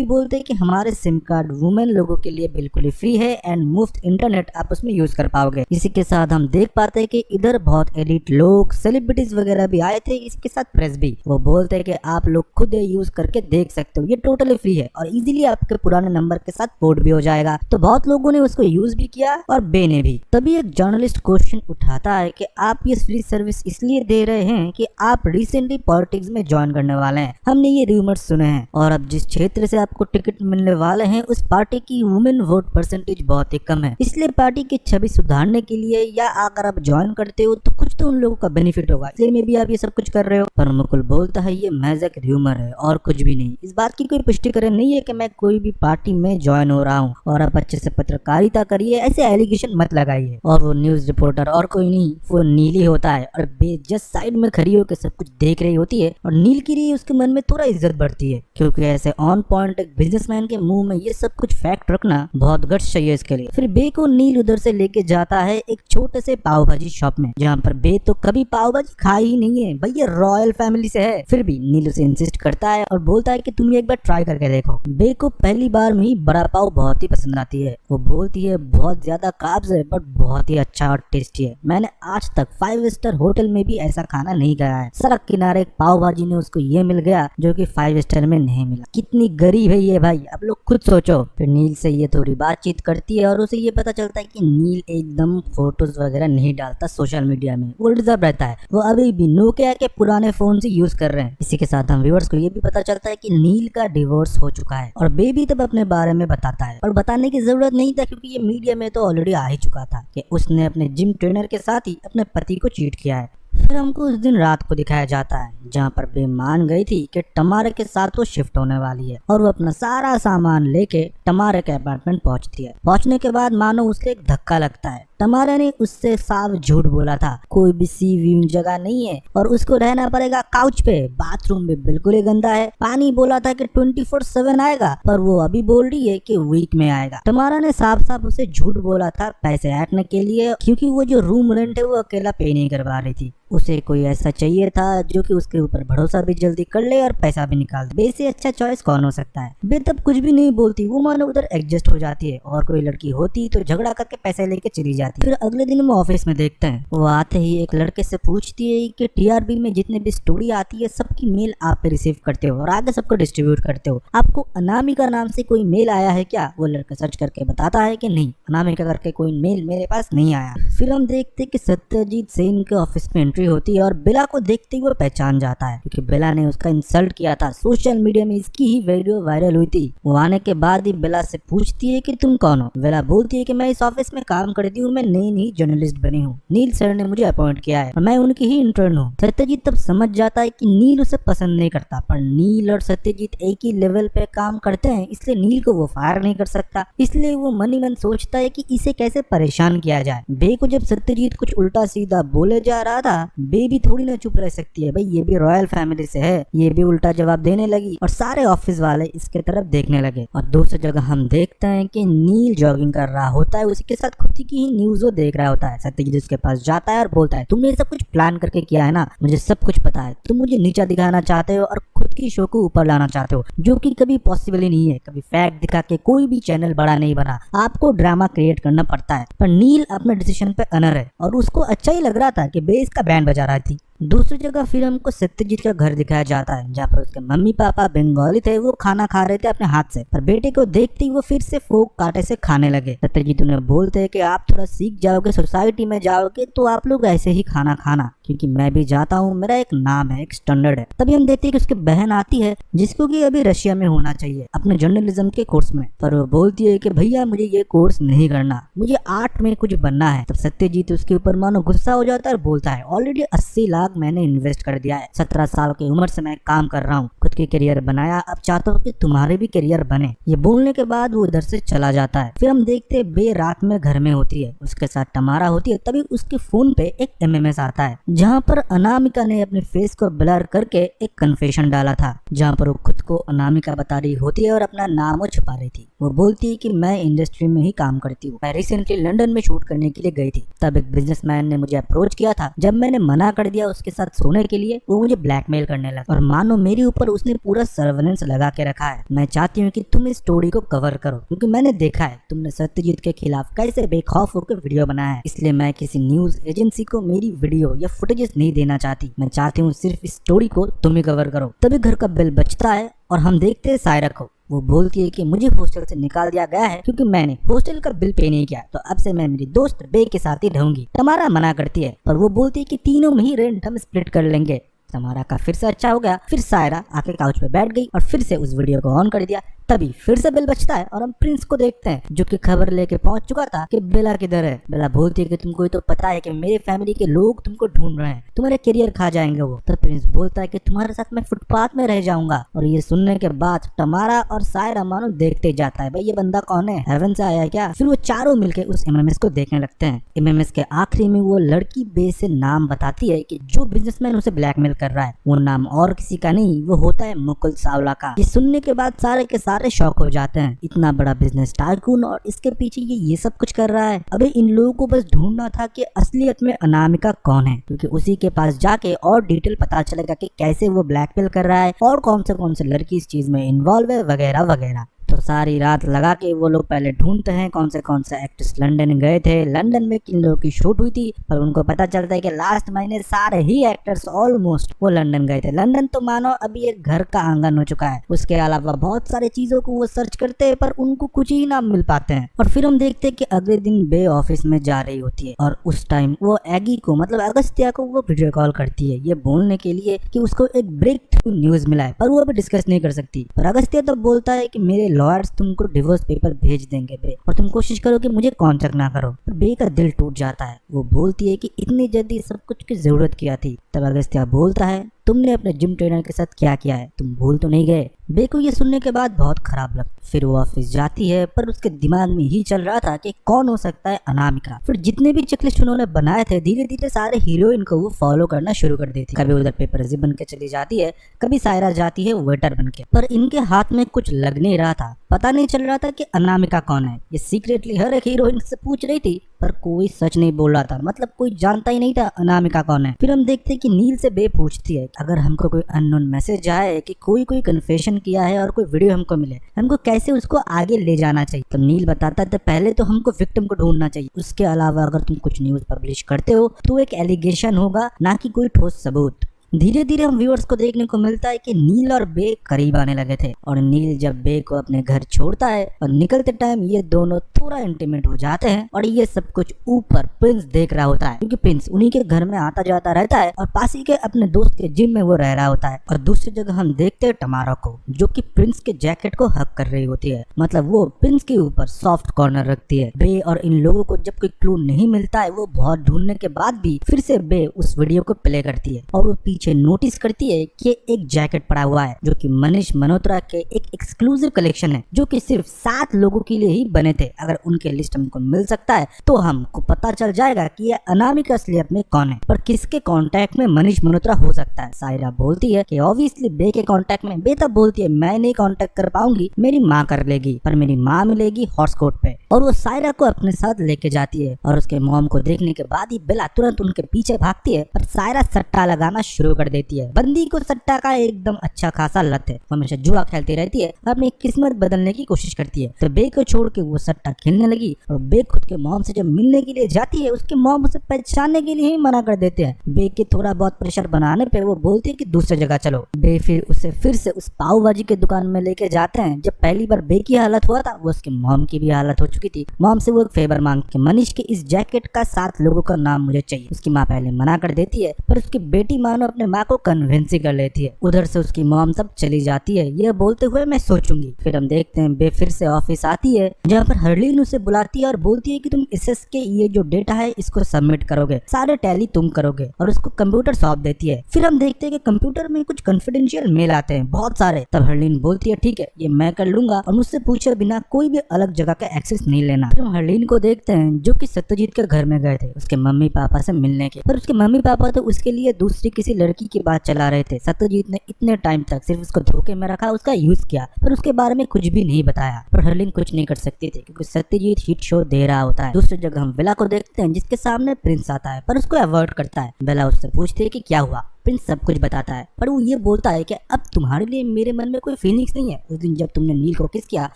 बोलते हैं कि हमारे सिम कार्ड वुमेन लोगों के लिए बिल्कुल ही फ्री है एंड मुफ्त इंटरनेट आप उसमें यूज कर पाओगे। इसी के साथ हम देख पाते हैं कि इधर बहुत एलिट लोग, सेलिब्रिटीज वगैरह भी आए थे, इसके साथ प्रेस भी। वो बोलते हैं कि आप लोग खुद यूज करके देख सकते हो, ये टोटली फ्री है और इजीली आपके पुराने नंबर के साथ पोर्ट भी हो जाएगा। तो बहुत लोगों ने उसको यूज भी किया और बे ने भी। तभी एक जर्नलिस्ट क्वेश्चन उठाता है कि आप ये फ्री सर्विस इसलिए दे रहे हैं कि आप रिसेंटली पॉलिटिक्स में ज्वाइन करने वाले हैं, हमने ये रूमर्स सुने हैं, और अब जिस क्षेत्र से आपको टिकट मिलने वाले हैं उस पार्टी की वुमेन वोट परसेंटेज बहुत ही कम है, इसलिए पार्टी की छवि सुधारने के लिए या अगर आप ज्वाइन करते हो तो कुछ तो उन लोगों का बेनिफिट होगा, इसलिए में भी आप ये सब कुछ कर रहे हो। पर मुकुल बोलता है ये महज एक र्यूमर है और कुछ भी नहीं, इस बात की कोई पुष्टिकरण नहीं है कि मैं कोई भी पार्टी में ज्वाइन हो रहा हूँ, और आप अच्छे से पत्रकारिता करिए, ऐसे एलिगेशन मत लगाइए। और वो न्यूज रिपोर्टर और कोई नहीं, वो नीली होता है और बे जस्ट साइड में खड़ी होकर सब कुछ देख रही होती है, और नील के लिए उसके मन में थोड़ा इज्जत बढ़ती है, क्योंकि ऐसे ऑन पॉइंट एक बिजनेसमैन के मुंह में ये सब कुछ फैक्ट रखना बहुत गट्स चाहिए इसके लिए। फिर बे को नील उधर से लेके जाता है एक छोटे से पाव भाजी शॉप में, जहाँ पर बे तो कभी पाव भाजी खाई ही नहीं है, भैया रॉयल फैमिली से है। फिर भी नील उसे इंसिस्ट करता है और बोलता है कि तुम एक बार ट्राई करके देखो। बे को पहली बार में ही बड़ा पाव बहुत ही पसंद आती है, वो बोलती है बहुत ज्यादा कार्ब्स है बट बहुत ही अच्छा और टेस्टी है, मैंने आज तक 5 स्टार होटल में भी ऐसा खाना नहीं खाया है। सड़क किनारे एक पाव भाजी ने उसको ये मिल गया जो कि 5 स्टार में नहीं मिला, कितनी गरीब है ये भाई, आप लोग खुद सोचो। फिर नील से ये थोड़ी बातचीत करती है और उसे ये पता चलता है कि नील एकदम फोटोज वगैरह नहीं डालता सोशल मीडिया में, वो रिजर्व रहता है, वो अभी भी नोकिया के पुराने फोन से यूज कर रहे हैं। इसी के साथ हम व्यूअर्स को ये भी पता चलता है कि नील का डिवोर्स हो चुका है, और बेबी तब अपने बारे में बताता है, और बताने की जरूरत नहीं था क्योंकि ये मीडिया में तो ऑलरेडी आ ही चुका था कि उसने अपने जिम ट्रेनर के साथ ही अपने पति को चीट किया है। फिर हमको उस दिन रात को दिखाया जाता है जहाँ पर बे मान गई थी कि टमारे के साथ वो शिफ्ट होने वाली है, और वो अपना सारा सामान लेके टमारे के अपार्टमेंट पहुंचती है। पहुंचने के बाद मानो उसे एक धक्का लगता है, टमारा ने उससे साफ झूठ बोला था, कोई भी सी व्यूइंग जगह नहीं है और उसको रहना पड़ेगा काउच पे, बाथरूम भी बिल्कुल ही गंदा है, पानी बोला था कि 24/7 आएगा पर वो अभी बोल रही है कि वीक में आएगा। टमारा ने साफ साफ उसे झूठ बोला था पैसे ऐटने के लिए, क्योंकि वो जो रूम रेंट है वो अकेला पे नहीं करवा रही थी, उसे कोई ऐसा चाहिए था जो कि उसके ऊपर भरोसा भी जल्दी कर ले और पैसा भी निकाल दे। बे से अच्छा चॉइस कौन हो सकता है। बे तब कुछ भी नहीं बोलती, वो मानो उधर एडजस्ट हो जाती है, और कोई लड़की होती तो झगड़ा करके पैसे लेके चली जाती। आती। फिर अगले दिन वो ऑफिस में देखते हैं, वो आते ही एक लड़के से पूछती है कि टीआरपी में जितने भी स्टोरी आती है सबकी मेल आप रिसीव करते हो और आगे सबको डिस्ट्रीब्यूट करते हो, आपको अनामिका नाम से कोई मेल आया है क्या? वो लड़का सर्च करके बताता है कि नहीं, अनामिका करके कोई मेल मेरे पास नहीं आया। फिर हम देखते कि सत्यजीत सेन के ऑफिस में एंट्री होती है और बेला को देखते ही वो पहचान जाता है, क्योंकि बेला ने उसका इंसल्ट किया था। सोशल मीडिया में इसकी ही वीडियो वायरल हुई थी। वो आने के बाद ही बेला से पूछती है कि तुम कौन हो? बेला बोलती है कि मैं इस ऑफिस में काम करती हूँ, मैं नई जर्नलिस्ट बनी हूँ, नील सर ने मुझे अपॉइंट किया है और मैं उनकी ही इंटर्न हूँ। सत्यजीत तब समझ जाता है कि नील उसे पसंद नहीं करता, पर नील और सत्यजीत एक ही लेवल पे काम करते हैं, इसलिए नील को वो फायर नहीं कर सकता। इसलिए वो मन ही मन सोचता है कि इसे कैसे परेशान किया जाए। बे को जब सत्यजीत कुछ उल्टा सीधा बोले जा रहा था, बे भी थोड़ी ना चुप रह सकती है, भाई ये भी रॉयल फैमिली से है, ये भी उल्टा जवाब देने लगी और सारे ऑफिस वाले इसके तरफ देखने लगे। और दूसरी जगह हम देखते हैं कि नील जॉगिंग कर रहा होता है, उसी के साथ खुद की ही न्यूज़ देख रहा होता है। सत्यजीत उसके पास जाता है और बोलता है, तुमने सब कुछ प्लान करके किया है ना, मुझे सब कुछ पता है, तुम मुझे नीचा दिखाना चाहते हो और खुद की शो को ऊपर लाना चाहते हो, जो कि कभी पॉसिबल ही नहीं है। कभी फैक्ट दिखा के कोई भी चैनल बड़ा नहीं बना, आपको ड्रामा क्रिएट करना पड़ता है। पर नील अपने डिसीजन पे अनर है और उसको अच्छा ही लग रहा था कि बेस का बैंड बजा रही थी। दूसरी जगह फिर हमको सत्यजीत का घर दिखाया जाता है, जहाँ पर उसके मम्मी पापा बंगाली थे, वो खाना खा रहे थे अपने हाथ से, पर बेटे को देखते ही वो फिर से फोक कांटे से खाने लगे। सत्यजीत उन्हें बोलते हैं कि आप थोड़ा सीख जाओगे, सोसाइटी में जाओगे तो आप लोग ऐसे ही खाना खाना, क्योंकि मैं भी जाता हूँ, मेरा एक नाम है, एक स्टैंडर्ड है। तभी हम देखते हैं कि उसकी बहन आती है, जिसको कि अभी रशिया में होना चाहिए अपने जर्नलिज्म के कोर्स में, पर वो बोलती है कि भैया मुझे ये कोर्स नहीं करना, मुझे आर्ट में कुछ बनना है। तब सत्यजीत उसके ऊपर मानो गुस्सा हो जाता है और बोलता है, ऑलरेडी 80 लाख मैंने इन्वेस्ट कर दिया है, 17 साल की उम्र से मैं काम कर रहा हूँ, खुद की करियर बनाया, अब चाहता हूँ कि तुम्हारे भी करियर बने। ये बोलने के बाद वो उधर से चला जाता है। फिर हम देखते हैं बे रात में घर में होती है, उसके साथ टमारा होती है। तभी उसके फोन पे एक एमएमएस आता है, जहाँ पर अनामिका ने अपने फेस को ब्लर करके एक कन्फेशन डाला था, जहाँ पर वो खुद को अनामिका बता रही होती है और अपना नाम वो छुपा रही थी। वो बोलती है कि मैं इंडस्ट्री में ही काम करती हूँ, मैं रिसेंटली लंदन में शूट करने के लिए गई थी, तब एक बिजनेसमैन ने मुझे अप्रोच किया था, जब मैंने मना कर दिया उसके साथ सोने के लिए, वो मुझे ब्लैकमेल करने लगा और मानो मेरे ऊपर उसने पूरा सर्वेलेंस लगा के रखा है। मैं चाहती हूँ कि तुम इस स्टोरी को कवर करो, क्योंकि मैंने देखा है तुमने सत्यजीत के खिलाफ कैसे बेखौफ होकर वीडियो बनाया है, इसलिए मैं किसी न्यूज एजेंसी को मेरी वीडियो या फुटेजेस नहीं देना चाहती, मैं चाहती हूँ सिर्फ इस स्टोरी को तुम ही कवर करो। तभी घर का बिल बजता है और हम देखते हैं सायरा को। वो बोलती है कि मुझे हॉस्टल से निकाल दिया गया है क्योंकि मैंने हॉस्टल का बिल पे नहीं किया, तो अब से मैं मेरी दोस्त बे के साथ ही रहूंगी। तमारा मना करती है, पर वो बोलती है कि तीनों में ही रेंट हम स्प्लिट कर लेंगे। तमारा का फिर से अच्छा हो गया। फिर सायरा आके काउच पे बैठ गई और फिर से उस वीडियो को ऑन कर दिया। तभी फिर से बिल बजता है और हम प्रिंस को देखते हैं, जो कि खबर लेके पहुंच चुका था कि बेला किधर है। बेला बोलती है कि तुमको तो पता है कि मेरे फैमिली के लोग तुमको ढूंढ रहे हैं, तुम्हारे करियर खा जाएंगे वो। तो प्रिंस बोलता है कि तुम्हारे साथ मैं फुटपाथ में रह जाऊंगा। और ये सुनने के बाद तमारा और सायरा मानो देखते जाता है, भाई ये बंदा कौन है, हेवन से आया है क्या। फिर वो चारों मिलके उस एमएमएस को देखने लगते हैं। एमएमएस के आखिरी में वो लड़की बे से नाम बताती है कि जो बिजनेसमैन उसे ब्लैकमेल कर रहा है वो नाम और किसी का नहीं, वो होता है मुकुल चावला का। ये सुनने के बाद सारे के सारे शॉक हो जाते हैं, इतना बड़ा बिजनेस टाइकून और इसके पीछे ये सब कुछ कर रहा है। अबे इन लोगों को बस ढूंढना था कि असलियत में अनामिका कौन है, क्योंकि उसी के पास जाके और डिटेल पता चलेगा कि कैसे वो ब्लैकमेल कर रहा है और कौन से लड़की इस चीज में इन्वॉल्व है वगैरह वगैरह। तो सारी रात लगा के वो लोग पहले ढूंढते हैं कौन से एक्ट्रेस लंदन गए थे, लंदन में किन लोगों की शूट हुई थी। पर उनको पता चलता है कि लास्ट महीने सारे ही एक्टर्स ऑलमोस्ट वो लंदन गए थे। लंदन तो मानो अभी एक घर का आंगन हो चुका है। उसके अलावा बहुत सारी चीजों को वो सर्च करते हैं पर उनको कुछ ही ना मिल पाते हैं। और फिर हम देखते हैं कि अगले दिन बे ऑफिस में जा रही होती है और उस टाइम वो एगी को मतलब अगस्त्या को वो वीडियो कॉल करती है, ये बोलने के लिए कि उसको एक ब्रेक थ्रू न्यूज मिला है, पर वो अभी डिस्कस नहीं कर सकती। पर अगस्त्या तो बोलता है कि मेरे लॉयर्स तुमको डिवोर्स पेपर भेज देंगे बे, और तुम कोशिश करो कि मुझे कांटेक्ट ना करो। पर बे का दिल टूट जाता है। वो बोलती है कि इतनी जल्दी सब कुछ की जरूरत क्या थी। तब अगस्त्या बोलता है तुमने अपने जिम ट्रेनर के साथ क्या किया है, तुम भूल तो नहीं गए। बे को ये सुनने के बाद बहुत खराब लगता। फिर वो ऑफिस जाती है, पर उसके दिमाग में ही चल रहा था कि कौन हो सकता है अनामिका। फिर जितने भी चेकलिस्ट उन्होंने बनाए थे धीरे धीरे सारे हीरोइन को वो फॉलो करना शुरू कर देती। कभी उधर पेपरजी बन के चली जाती है, कभी सायरा जाती है वेटर बन के। पर इनके हाथ में कुछ लग नहीं रहा था। पता नहीं चल रहा था कि अनामिका कौन है। ये सीक्रेटली हर एक हीरोइन से पूछ रही थी पर कोई सच नहीं बोल रहा था, मतलब कोई जानता ही नहीं था अनामिका कौन है। फिर हम देखते हैं कि नील से बे पूछती है अगर हमको कोई अननोन मैसेज आए कि कोई कन्फेशन किया है और कोई वीडियो हमको मिले, हमको कैसे उसको आगे ले जाना चाहिए। तो नील बताता है पहले तो हमको विक्टिम को ढूंढना चाहिए, उसके अलावा अगर तुम कुछ न्यूज पब्लिश करते हो तो एक एलिगेशन होगा, ना कि कोई ठोस सबूत। धीरे धीरे हम व्यूअर्स को देखने को मिलता है कि नील और बे करीब आने लगे थे और नील जब बे को अपने घर छोड़ता है और निकलते टाइम ये दोनों थोड़ा इंटीमेट हो जाते हैं और ये सब कुछ ऊपर प्रिंस देख रहा होता है, क्योंकि प्रिंस उन्हीं के घर में आता जाता रहता है और पास ही के अपने दोस्त के जिम में वो रह रहा होता है। और दूसरी जगह हम देखते हैं टमारा को, जो कि प्रिंस के जैकेट को हक कर रही होती है, मतलब वो प्रिंस के ऊपर सॉफ्ट कॉर्नर रखती है। बे और इन लोगों को जब कोई क्लू नहीं मिलता है, वो बहुत ढूंढने के बाद भी फिर से बे उस वीडियो को प्ले करती है और वो पीछे नोटिस करती है कि एक जैकेट पड़ा हुआ है जो कि मनीष मल्होत्रा के एक एक्सक्लूसिव कलेक्शन है, जो कि सिर्फ 7 लोगों के लिए ही बने थे। अगर उनके लिस्ट हमको मिल सकता है तो हमको पता चल जाएगा कि ये अनामिका असलियत में कौन है, पर किसके कांटेक्ट में मनीष मल्होत्रा हो सकता है। सायरा बोलती है कि ऑब्वियसली बे के कांटेक्ट में। बे तब बोलती है मैं नहीं कांटेक्ट कर पाऊंगी, मेरी माँ कर लेगी, पर मेरी माँ मिलेगी हॉर्स कोट पे। और वो सायरा को अपने साथ लेके जाती है और उसके मॉम को देखने के बाद ही बेला तुरंत उनके पीछे भागती है, पर सायरा सट्टा लगाना शुरू कर देती है। बंदी को सट्टा का एकदम अच्छा खासा लत है, वो हमेशा जुआ खेलती रहती है, अपनी किस्मत बदलने की कोशिश करती है। तो बे को छोड़ के वो सट्टा खेलने लगी और बे खुद के मॉम से जब मिलने के लिए जाती है, उसके मॉम उसे पहचानने के लिए ही मना कर देते हैं। बे के थोड़ा बहुत प्रेशर बनाने पे वो बोलती है कि दूसरी जगह चलो। बे फिर उसे फिर से उस पाव भाजी के दुकान में लेके जाते हैं। जब पहली बार बे की हालत हुआ था, वो उसके मॉम की भी हालत हो चुकी थी। मॉम से वो एक फेवर मांग के मनीष के इस जैकेट का 7 लोगों का नाम मुझे चाहिए। उसकी माँ पहले मना कर देती है, पर उसकी बेटी मानो अपने माँ को कन्विंस कर लेती है। उधर से उसकी मॉम तब चली जाती है, ये बोलते हुए मैं सोचूंगी। फिर हम देखते हैं बे फिर से ऑफिस आती है, जहाँ पर हर्लीन उसे बुलाती है और बोलती है कि तुम एसएस के ये जो डेटा है इसको सबमिट करोगे, सारे टैली तुम करोगे, और उसको कंप्यूटर सौंप देती है। फिर हम देखते हैं कि कंप्यूटर में कुछ कॉन्फिडेंशियल मेल आते हैं बहुत सारे। तब हर्लीन बोलती है ठीक है ये मैं कर लूंगा और मुझसे पूछे बिना कोई भी अलग जगह का एक्सेस नहीं लेना। फिर हम हर्लीन को देखते हैं जो कि सत्यजीत के घर में गए थे उसके मम्मी पापा से मिलने के, पर उसके मम्मी पापा तो उसके लिए दूसरी किसी लड़की की बात चला रहे थे। सत्यजीत ने इतने टाइम तक सिर्फ उसको धोखे में रखा, उसका यूज किया, पर उसके बारे में कुछ भी नहीं बताया। पर हर्लिन कुछ नहीं कर सकती थी क्योंकि सत्यजीत हिट शो दे रहा होता है। दूसरी जगह हम बेला को देखते हैं जिसके सामने प्रिंस आता है, पर उसको अवॉइड करता है। बेला उससे पूछती है कि क्या हुआ। प्रिंस सब कुछ बताता है, पर वो ये बोलता है कि अब तुम्हारे लिए मेरे मन में कोई फीलिंग्स नहीं है। उस दिन जब तुमने नील को किस किया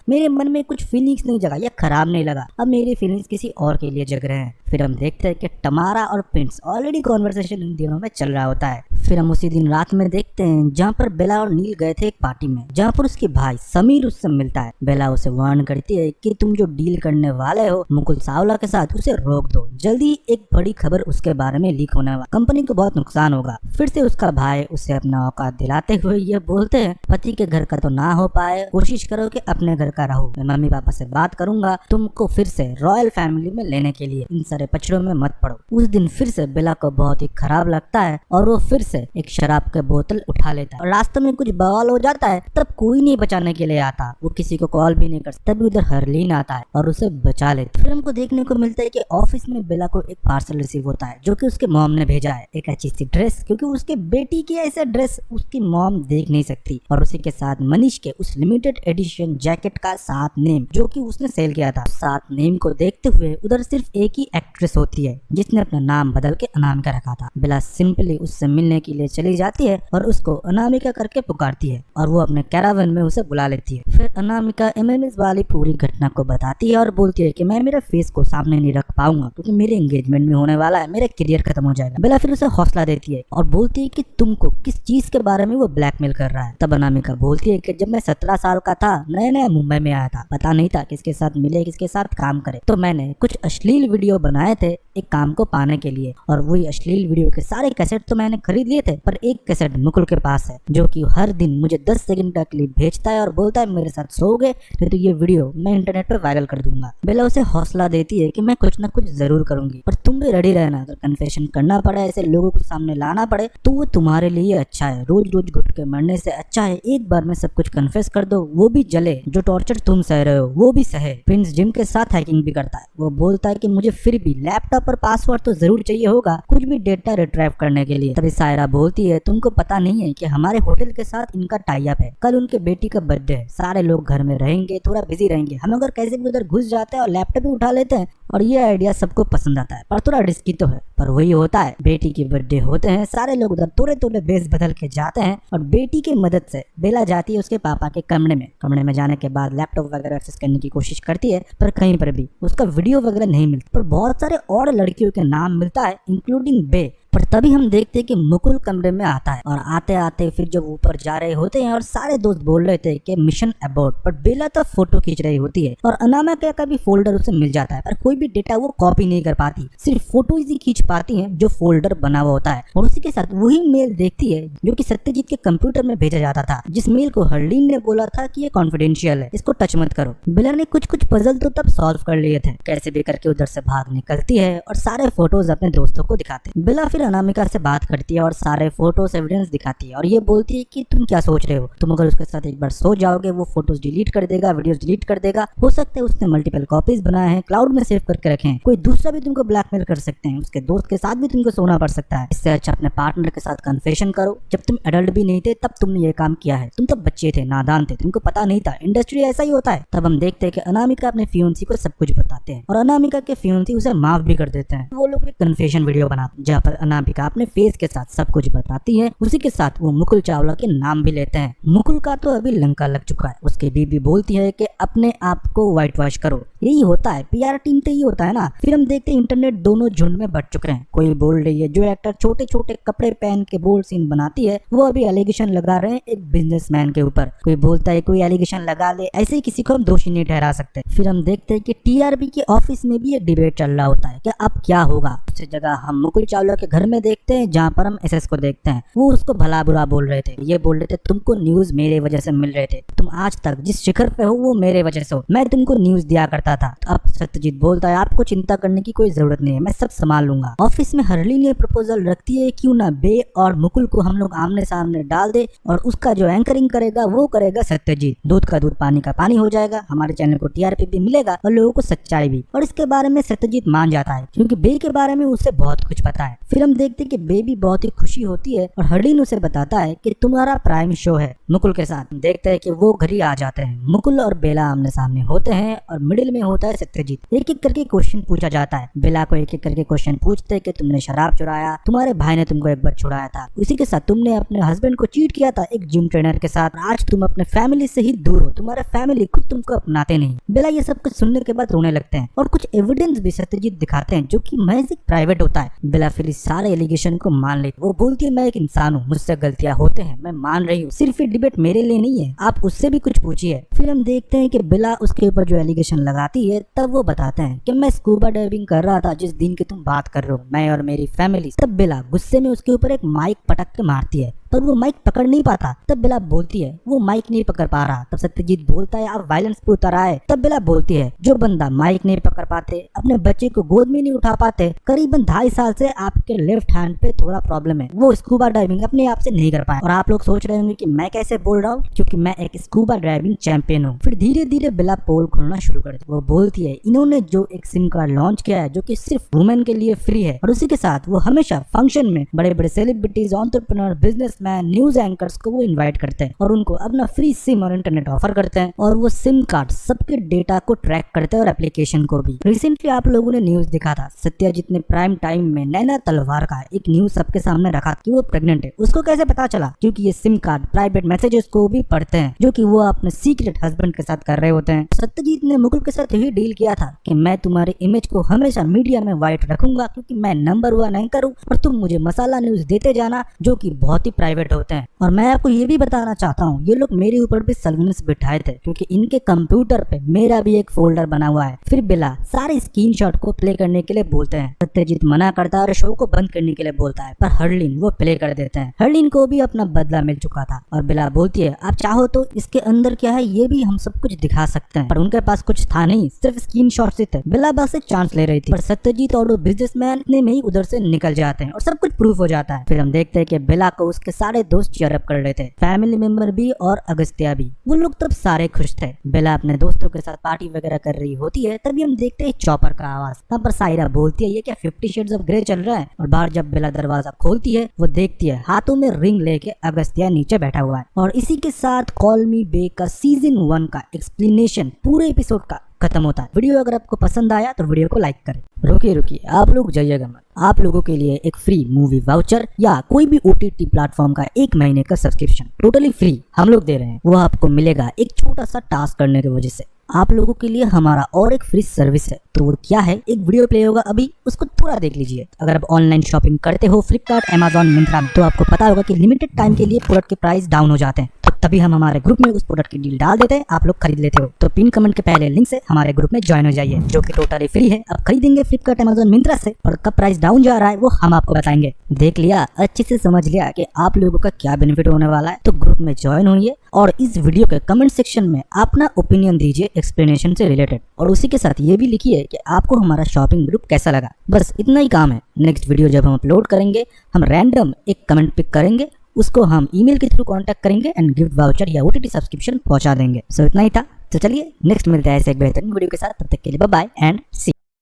मेरे मन में कुछ फीलिंग्स नहीं जगा या खराब नहीं लगा, अब मेरी फीलिंग्स किसी और के लिए जग रहे हैं। फिर हम देखते हैं कि टमारा और प्रिंस ऑलरेडी कॉन्वर्सेशन इन दिनों में चल रहा होता है। फिर हम उसी दिन रात में देखते हैं जहाँ पर बेला और नील गए थे एक पार्टी में, जहाँ पर उसके भाई समीर उससे मिलता है। बेला उसे वार्न करती है कि तुम जो डील करने वाले हो मुकुल चावला के साथ, उसे रोक दो, जल्दी एक बड़ी खबर उसके बारे में लीक होने वाला, कंपनी को बहुत नुकसान होगा। फिर से उसका भाई उसे अपना औकात दिलाते हुए ये बोलते हैं पति के घर का तो ना हो पाए, कोशिश करो कि अपने घर का रहो। मैं मम्मी पापा से बात करूंगा तुमको फिर से रॉयल फैमिली में लेने के लिए, इन सारे पचड़ों में मत पड़ो। उस दिन फिर से बेला को बहुत ही खराब लगता है और वो फिर से एक शराब के बोतल उठा लेता है और रास्ते में कुछ बवाल हो जाता है। तब कोई नहीं बचाने के लिए आता, वो किसी को कॉल भी नहीं करता। तभी उधर हर्लीन आता है और उसे बचा लेता। फिर हमको देखने को मिलता है कि ऑफिस में बेला को एक पार्सल रिसीव होता है जो कि उसके मॉम ने भेजा है, एक अच्छी सी ड्रेस, क्योंकि उसके बेटी की ऐसा ड्रेस उसकी मॉम देख नहीं सकती, और उसी के साथ मनीष के उस लिमिटेड एडिशन जैकेट का 7 नेम जो कि उसने सेल किया था। 7 नेम को देखते हुए उधर सिर्फ एक ही एक्ट्रेस होती है जिसने अपना नाम बदल के अनामिका रखा था। बेला सिंपली उससे मिलने के लिए चली जाती है और उसको अनामिका करके पुकारती है और वो अपने कैरावन में उसे बुला लेती है। फिर अनामिका एमएमएस वाली पूरी घटना को बताती है और बोलती है कि मैं मेरे फेस को सामने नहीं रख पाऊंगा क्योंकि मेरे एंगेजमेंट में होने वाला है, मेरा करियर खत्म हो जाएगा। बेला फिर उसे हौसला देती है और बोलती है कि तुमको किस चीज के बारे में वो ब्लैकमेल कर रहा है। तब अनामिका बोलती है कि जब मैं 17 साल का था, नया नया मुंबई में आया था, पता नहीं था किसके साथ मिले किसके साथ काम करे, तो मैंने कुछ अश्लील वीडियो बनाए थे एक काम को पाने के लिए, और वही अश्लील वीडियो के सारे कैसेट तो मैंने खरीद लिए थे, पर एक कैसेट मुकुल के पास है जो कि हर दिन मुझे 10 सेकंड का क्लिप भेजता है और बोलता है मेरे साथ सोओगे नहीं तो ये वीडियो मैं इंटरनेट पर वायरल कर दूंगा। बेला उसे हौसला देती है कि मैं कुछ ना कुछ जरूर करूंगी, पर तुम भी रेडी रहना, अगर कन्फेशन करना पड़े, ऐसे लोगों को सामने लाना पड़े तो वो तुम्हारे लिए अच्छा है, रोज रोज घुट के मरने से अच्छा है एक बार में सब कुछ कन्फेस कर दो, वो भी जले, जो टॉर्चर तुम सह रहे हो वो भी सहे। प्रिंस जिम के साथ हैकिंग भी करता है, वो बोलता है कि मुझे फिर भी लैपटॉप पर पासवर्ड तो जरूर चाहिए होगा कुछ भी डेटा रिट्राइव करने के लिए। तभी सायरा बोलती है तुमको पता नहीं है कि हमारे होटल के साथ इनका टाई अप है, कल उनके बेटी का बर्थडे है, सारे लोग घर में रहेंगे, थोड़ा बिजी रहेंगे, हम अगर कैसे भी उधर घुस जाते हैं और लैपटॉप भी उठा लेते हैं और ये आइडिया सबको पसंद आता है, पर थोड़ा रिस्की तो है, पर वही होता है बेटी की बर्थडे होते हैं, सारे लोग उधर थोड़े थोड़े बेस बदल के जाते हैं और बेटी की मदद से बेला जाती है उसके पापा के कमरे में जाने के बाद लैपटॉप वगैरह एक्सेस करने की कोशिश करती है, पर कहीं पर भी उसका वीडियो वगैरह नहीं मिलता, पर बहुत सारे और लड़कियों के नाम मिलता है इंक्लूडिंग बे। पर तभी हम देखते हैं कि मुकुल कमरे में आता है और आते आते फिर जब ऊपर जा रहे होते हैं और सारे दोस्त बोल रहे थे कि मिशन अबॉर्ट, पर बेला तब फोटो खींच रही होती है और अनामिका का भी फोल्डर उसे मिल जाता है, पर कोई भी डेटा वो कॉपी नहीं कर पाती, सिर्फ फोटो ही खींच पाती है जो फोल्डर बना हुआ होता है। और उसी के साथ वही मेल देखती है जो कि सत्यजीत के कंप्यूटर में भेजा जाता था, जिस मेल को हरलीन ने बोला था कि ये कॉन्फिडेंशियल है, इसको टच मत करो। बेला ने कुछ पजल तो तब सॉल्व कर लिए थे, कैसे भी करके उधर से भाग निकलती है और सारे फोटोज अपने दोस्तों को दिखाते हैं। बेला फिर अनामिका से बात करती है और सारे फोटोज एविडेंस दिखाती है और ये बोलती है कि तुम क्या सोच रहे हो, तुम अगर उसके साथ एक बार सो जाओगे वो फोटोज डिलीट कर देगा, वीडियोस डिलीट कर देगा, हो सकता है उसने मल्टीपल कॉपीज बनाए हैं, क्लाउड में सेव करके रखे हैं, कोई दूसरा भी तुमको ब्लैकमेल कर सकते हैं, उसके दोस्त के साथ भी तुमको सोना पड़ सकता है, इससे अच्छा अपने पार्टनर के साथ कन्फेशन करो, जब तुम एडल्ट भी नहीं थे तब तुमने ये काम किया है, तुम तो बच्चे थे, नादान थे, तुमको पता नहीं था, इंडस्ट्री ऐसा ही होता है। तब हम देखते हैं कि अनामिका अपने फियोंसी को सब कुछ बताते हैं और अनामिका के फियोंसी उसे माफ भी कर देते हैं। वो लोग एक कन्फेशन वीडियो बनाते हैं जहाँ पर अनामिका अपने फेस के साथ सब कुछ बताती है, उसी के साथ वो मुकुल चावला के नाम भी लेते हैं। मुकुल का तो अभी लंका लग चुका है, उसकी बीबी बोलती है कि अपने आप को व्हाइट वॉश करो, यही होता है, पीआर टीम तो यही होता है ना। फिर हम देखते हैं इंटरनेट दोनों झुंड में बढ़ चुके हैं, कोई बोल रही है जो एक्टर छोटे छोटे कपड़े पहन के बोल्ड सीन बनाती है वो अभी एलिगेशन लगा रहे हैं एक बिजनेसमैन के ऊपर, कोई बोलता है कोई एलिगेशन लगा ले, ऐसे ही किसी को हम दोषी नहीं ठहरा सकते। फिर हम देखते हैं कि टीआरपी के ऑफिस में भी एक डिबेट चल रहा होता है कि अब क्या होगा, उससे जगह हम मुकुल चावला के घर में देखते हैं जहाँ पर हम एसएस को देखते हैं, वो उसको भला बुरा बोल रहे थे, ये बोल रहे थे तुमको न्यूज मेरे वजह से मिल रहे थे, तुम आज तक जिस शिखर पे हो वो मेरे वजह से हो, मैं तुमको न्यूज दिया करता था। तो अब सत्यजीत बोलता है आपको चिंता करने की कोई जरूरत नहीं है, मैं सब संभाल लूंगा। ऑफिस में हरलीन ये प्रपोजल रखती है क्यों ना बे और मुकुल को हम लोग आमने सामने डाल दे और उसका जो एंकरिंग करेगा वो करेगा सत्यजीत, दूध का दूध पानी का पानी हो जाएगा, हमारे चैनल को टीआरपी भी मिलेगा और लोगों को सच्चाई भी। और इसके बारे में सत्यजीत मान जाता है क्योंकि बे के बारे में उसे बहुत कुछ पता है। फिर हम देखते हैं कि बे भी बहुत ही खुशी होती है और हरलीन उसे बताता है कि तुम्हारा प्राइम शो है मुकुल के साथ। देखते हैं कि वो घर ही आ जाते हैं, मुकुल और बेला आमने सामने होते हैं और मिडिल में होता है सत्यजीत। एक एक करके क्वेश्चन पूछा जाता है, बेला को एक एक करके क्वेश्चन पूछते हैं कि तुमने शराब चुराया, तुम्हारे भाई ने तुमको एक बार छुड़ाया था, उसी के साथ तुमने अपने हस्बैंड को चीट किया था एक जिम ट्रेनर के साथ, आज तुम अपने फैमिली से ही दूर हो, तुम्हारे फैमिली खुद तुमको अपनाते नहीं। बेला ये सब कुछ सुनने के बाद रोने लगते हैं और कुछ एविडेंस भी सत्यजीत दिखाते हैं जो कि महज एक प्राइवेट होता है। बेला फिर इस सारे एलिगेशन को मान लेती, वो बोलती है मैं एक इंसान हूँ, मुझसे गलतियां होते हैं, मैं मान रही हूँ, सिर्फ ये डिबेट मेरे लिए नहीं है, आप उससे भी कुछ पूछिए। फिर हम देखते हैं कि बेला उसके ऊपर जो एलिगेशन लगाती है तब वो बताते हैं कि मैं स्कूबा डाइविंग कर रहा था जिस दिन की तुम बात कर रहे हो, मैं और मेरी फैमिली। तब बेला गुस्से में उसके ऊपर एक माइक पटक के मारती है पर वो माइक पकड़ नहीं पाता। तब बेला बोलती है वो माइक नहीं पकड़ पा रहा। तब सत्यजीत बोलता है आप वायलेंस पे उतर आए। तब बेला बोलती है जो बंदा माइक नहीं पकड़ पाते, अपने बच्चे को गोद में नहीं उठा पाते, करीबन 2.5 साल से आपके लेफ्ट हैंड पे थोड़ा प्रॉब्लम है, वो स्कूबा डाइविंग अपने आप से नहीं कर पाए। और आप लोग सोच रहे होंगे कि मैं कैसे बोल रहा हूँ, क्योंकि मैं एक स्कूबा डाइविंग चैंपियन हूँ। फिर धीरे धीरे बेला पोल खोलना शुरू कर दी। वो बोलती है इन्होंने जो एक सिम कार्ड लॉन्च किया है जो कि सिर्फ वुमेन के लिए फ्री है, और उसी के साथ वो हमेशा फंक्शन में बड़े बड़े celebrities, entrepreneur, businessman, news anchors को वो इनवाइट करते हैं और उनको अपना फ्री सिम और इंटरनेट ऑफर करते हैं, और वो सिम कार्ड सबके डेटा को ट्रैक करते हैं और एप्लीकेशन को भी। रिसेंटली आप लोगों ने न्यूज देखा था, सत्यजीत ने प्राइम टाइम में नैना तलवार का एक न्यूज सबके सामने रखा कि वो प्रेग्नेंट है। उसको कैसे पता चला? क्योंकि ये सिम कार्ड प्राइवेट मैसेजेस को भी पढ़ते हैं जो कि वो अपने सीक्रेट हस्बैंड के साथ कर रहे होते हैं। सत्यजीत ने मुकुल के साथ यही डील किया था कि मैं तुम्हारी इमेज को हमेशा मीडिया में वाइट रखूंगा क्योंकि मैं नंबर 1 एंकर हूँ और तुम मुझे मसाला न्यूज देते जाना जो कि बहुत ही प्राइवेट होते हैं। और मैं आपको ये भी बताना चाहता हूँ ये लोग मेरे ऊपर भी सर्विलेंस बिठाए थे क्योंकि इनके कंप्यूटर पे मेरा भी एक फोल्डर बना हुआ है। फिर बेला सारे स्क्रीनशॉट को प्ले करने के लिए बोलते हैं। सत्यजीत मना करता है और शो को बंद करने के लिए बोलता है, पर हरलीन वो प्ले कर देते हैं। हरलीन को भी अपना बदला मिल चुका था और बेला बोलती है आप चाहो तो इसके अंदर क्या है ये भी हम सब कुछ दिखा सकते हैं, पर उनके पास कुछ था नहीं, सिर्फ स्क्रीनशॉट्स ही थे। बेला बस एक चांस ले रही थी, पर सत्यजीत और वो बिजनेसमैन इतने में ही उधर से निकल जाते हैं और सब कुछ प्रूफ हो जाता है। फिर हम देखते हैं कि बेला को उसके सारे दोस्त चीयर अप कर रहे थे, फैमिली मेंबर भी और अगस्त्या भी। वो लोग तब सारे खुश थे। बेला अपने दोस्तों के साथ पार्टी वगैरह कर रही होती है, तभी हम देखते हैं चॉपर का आवाज। तब पर सायरा बोलती है ये क्या 50 शेड्स ऑफ ग्रे चल रहा है। और बाहर जब बेला दरवाजा खोलती है, वो देखती है हाथों में रिंग लेके अगस्त्या नीचे बैठा हुआ है। और इसी के साथ कॉल मी बे का सीजन 1 का एक्सप्लेनेशन पूरे एपिसोड का खत्म होता है। वीडियो अगर आपको पसंद आया तो वीडियो को लाइक करें। रुकिए आप लोग जाइएगा मत। आप लोगों के लिए एक फ्री मूवी वाउचर या कोई भी OTT प्लेटफॉर्म का 1 महीने का सब्सक्रिप्शन टोटली फ्री हम लोग दे रहे हैं। वो आपको मिलेगा एक छोटा सा टास्क करने की वजह से। आप लोगों के लिए हमारा और एक फ्री सर्विस है। तो वो क्या है, एक वीडियो प्ले होगा अभी, उसको पूरा देख लीजिए। अगर आप ऑनलाइन शॉपिंग करते हो फ्लिपकार्ट, अमेजॉन, मिंत्रा में, तो आपको पता होगा कि लिमिटेड टाइम के लिए प्रोडक्ट के प्राइस डाउन हो जाते हैं। तो तभी हम हमारे ग्रुप में उस प्रोडक्ट की डील डाल देते हैं, आप लोग खरीद लेते हो। तो पिन कमेंट के पहले लिंक से हमारे ग्रुप में ज्वाइन हो जाइए, जो कि टोटली फ्री है। अब खरीदेंगे फ्लिपकार्ट, अमेजॉन, मिंत्रा से, और कब प्राइस डाउन जा रहा है वो हम आपको बताएंगे। देख लिया, अच्छे से समझ लिया कि आप लोगों का क्या बेनिफिट होने वाला है, तो ग्रुप में ज्वाइन होइए और इस वीडियो के कमेंट सेक्शन में अपना ओपिनियन दीजिए एक्सप्लेनेशन से रिलेटेड। और उसी के साथ ये भी लिखिए कि आपको हमारा शॉपिंग ग्रुप कैसा लगा। बस इतना ही काम है। नेक्स्ट वीडियो जब हम अपलोड करेंगे, हम रैंडम एक कमेंट पिक करेंगे, उसको हम ईमेल के थ्रू कांटेक्ट करेंगे एंड गिफ्ट वाउचर या OTT सब्सक्रिप्शन पहुंचा देंगे। सो इतना ही था। तो चलिए नेक्स्ट मिलते हैं ऐसे एक बेहतरीन वीडियो के साथ। तब तक के लिए बाय बाय एंड सी।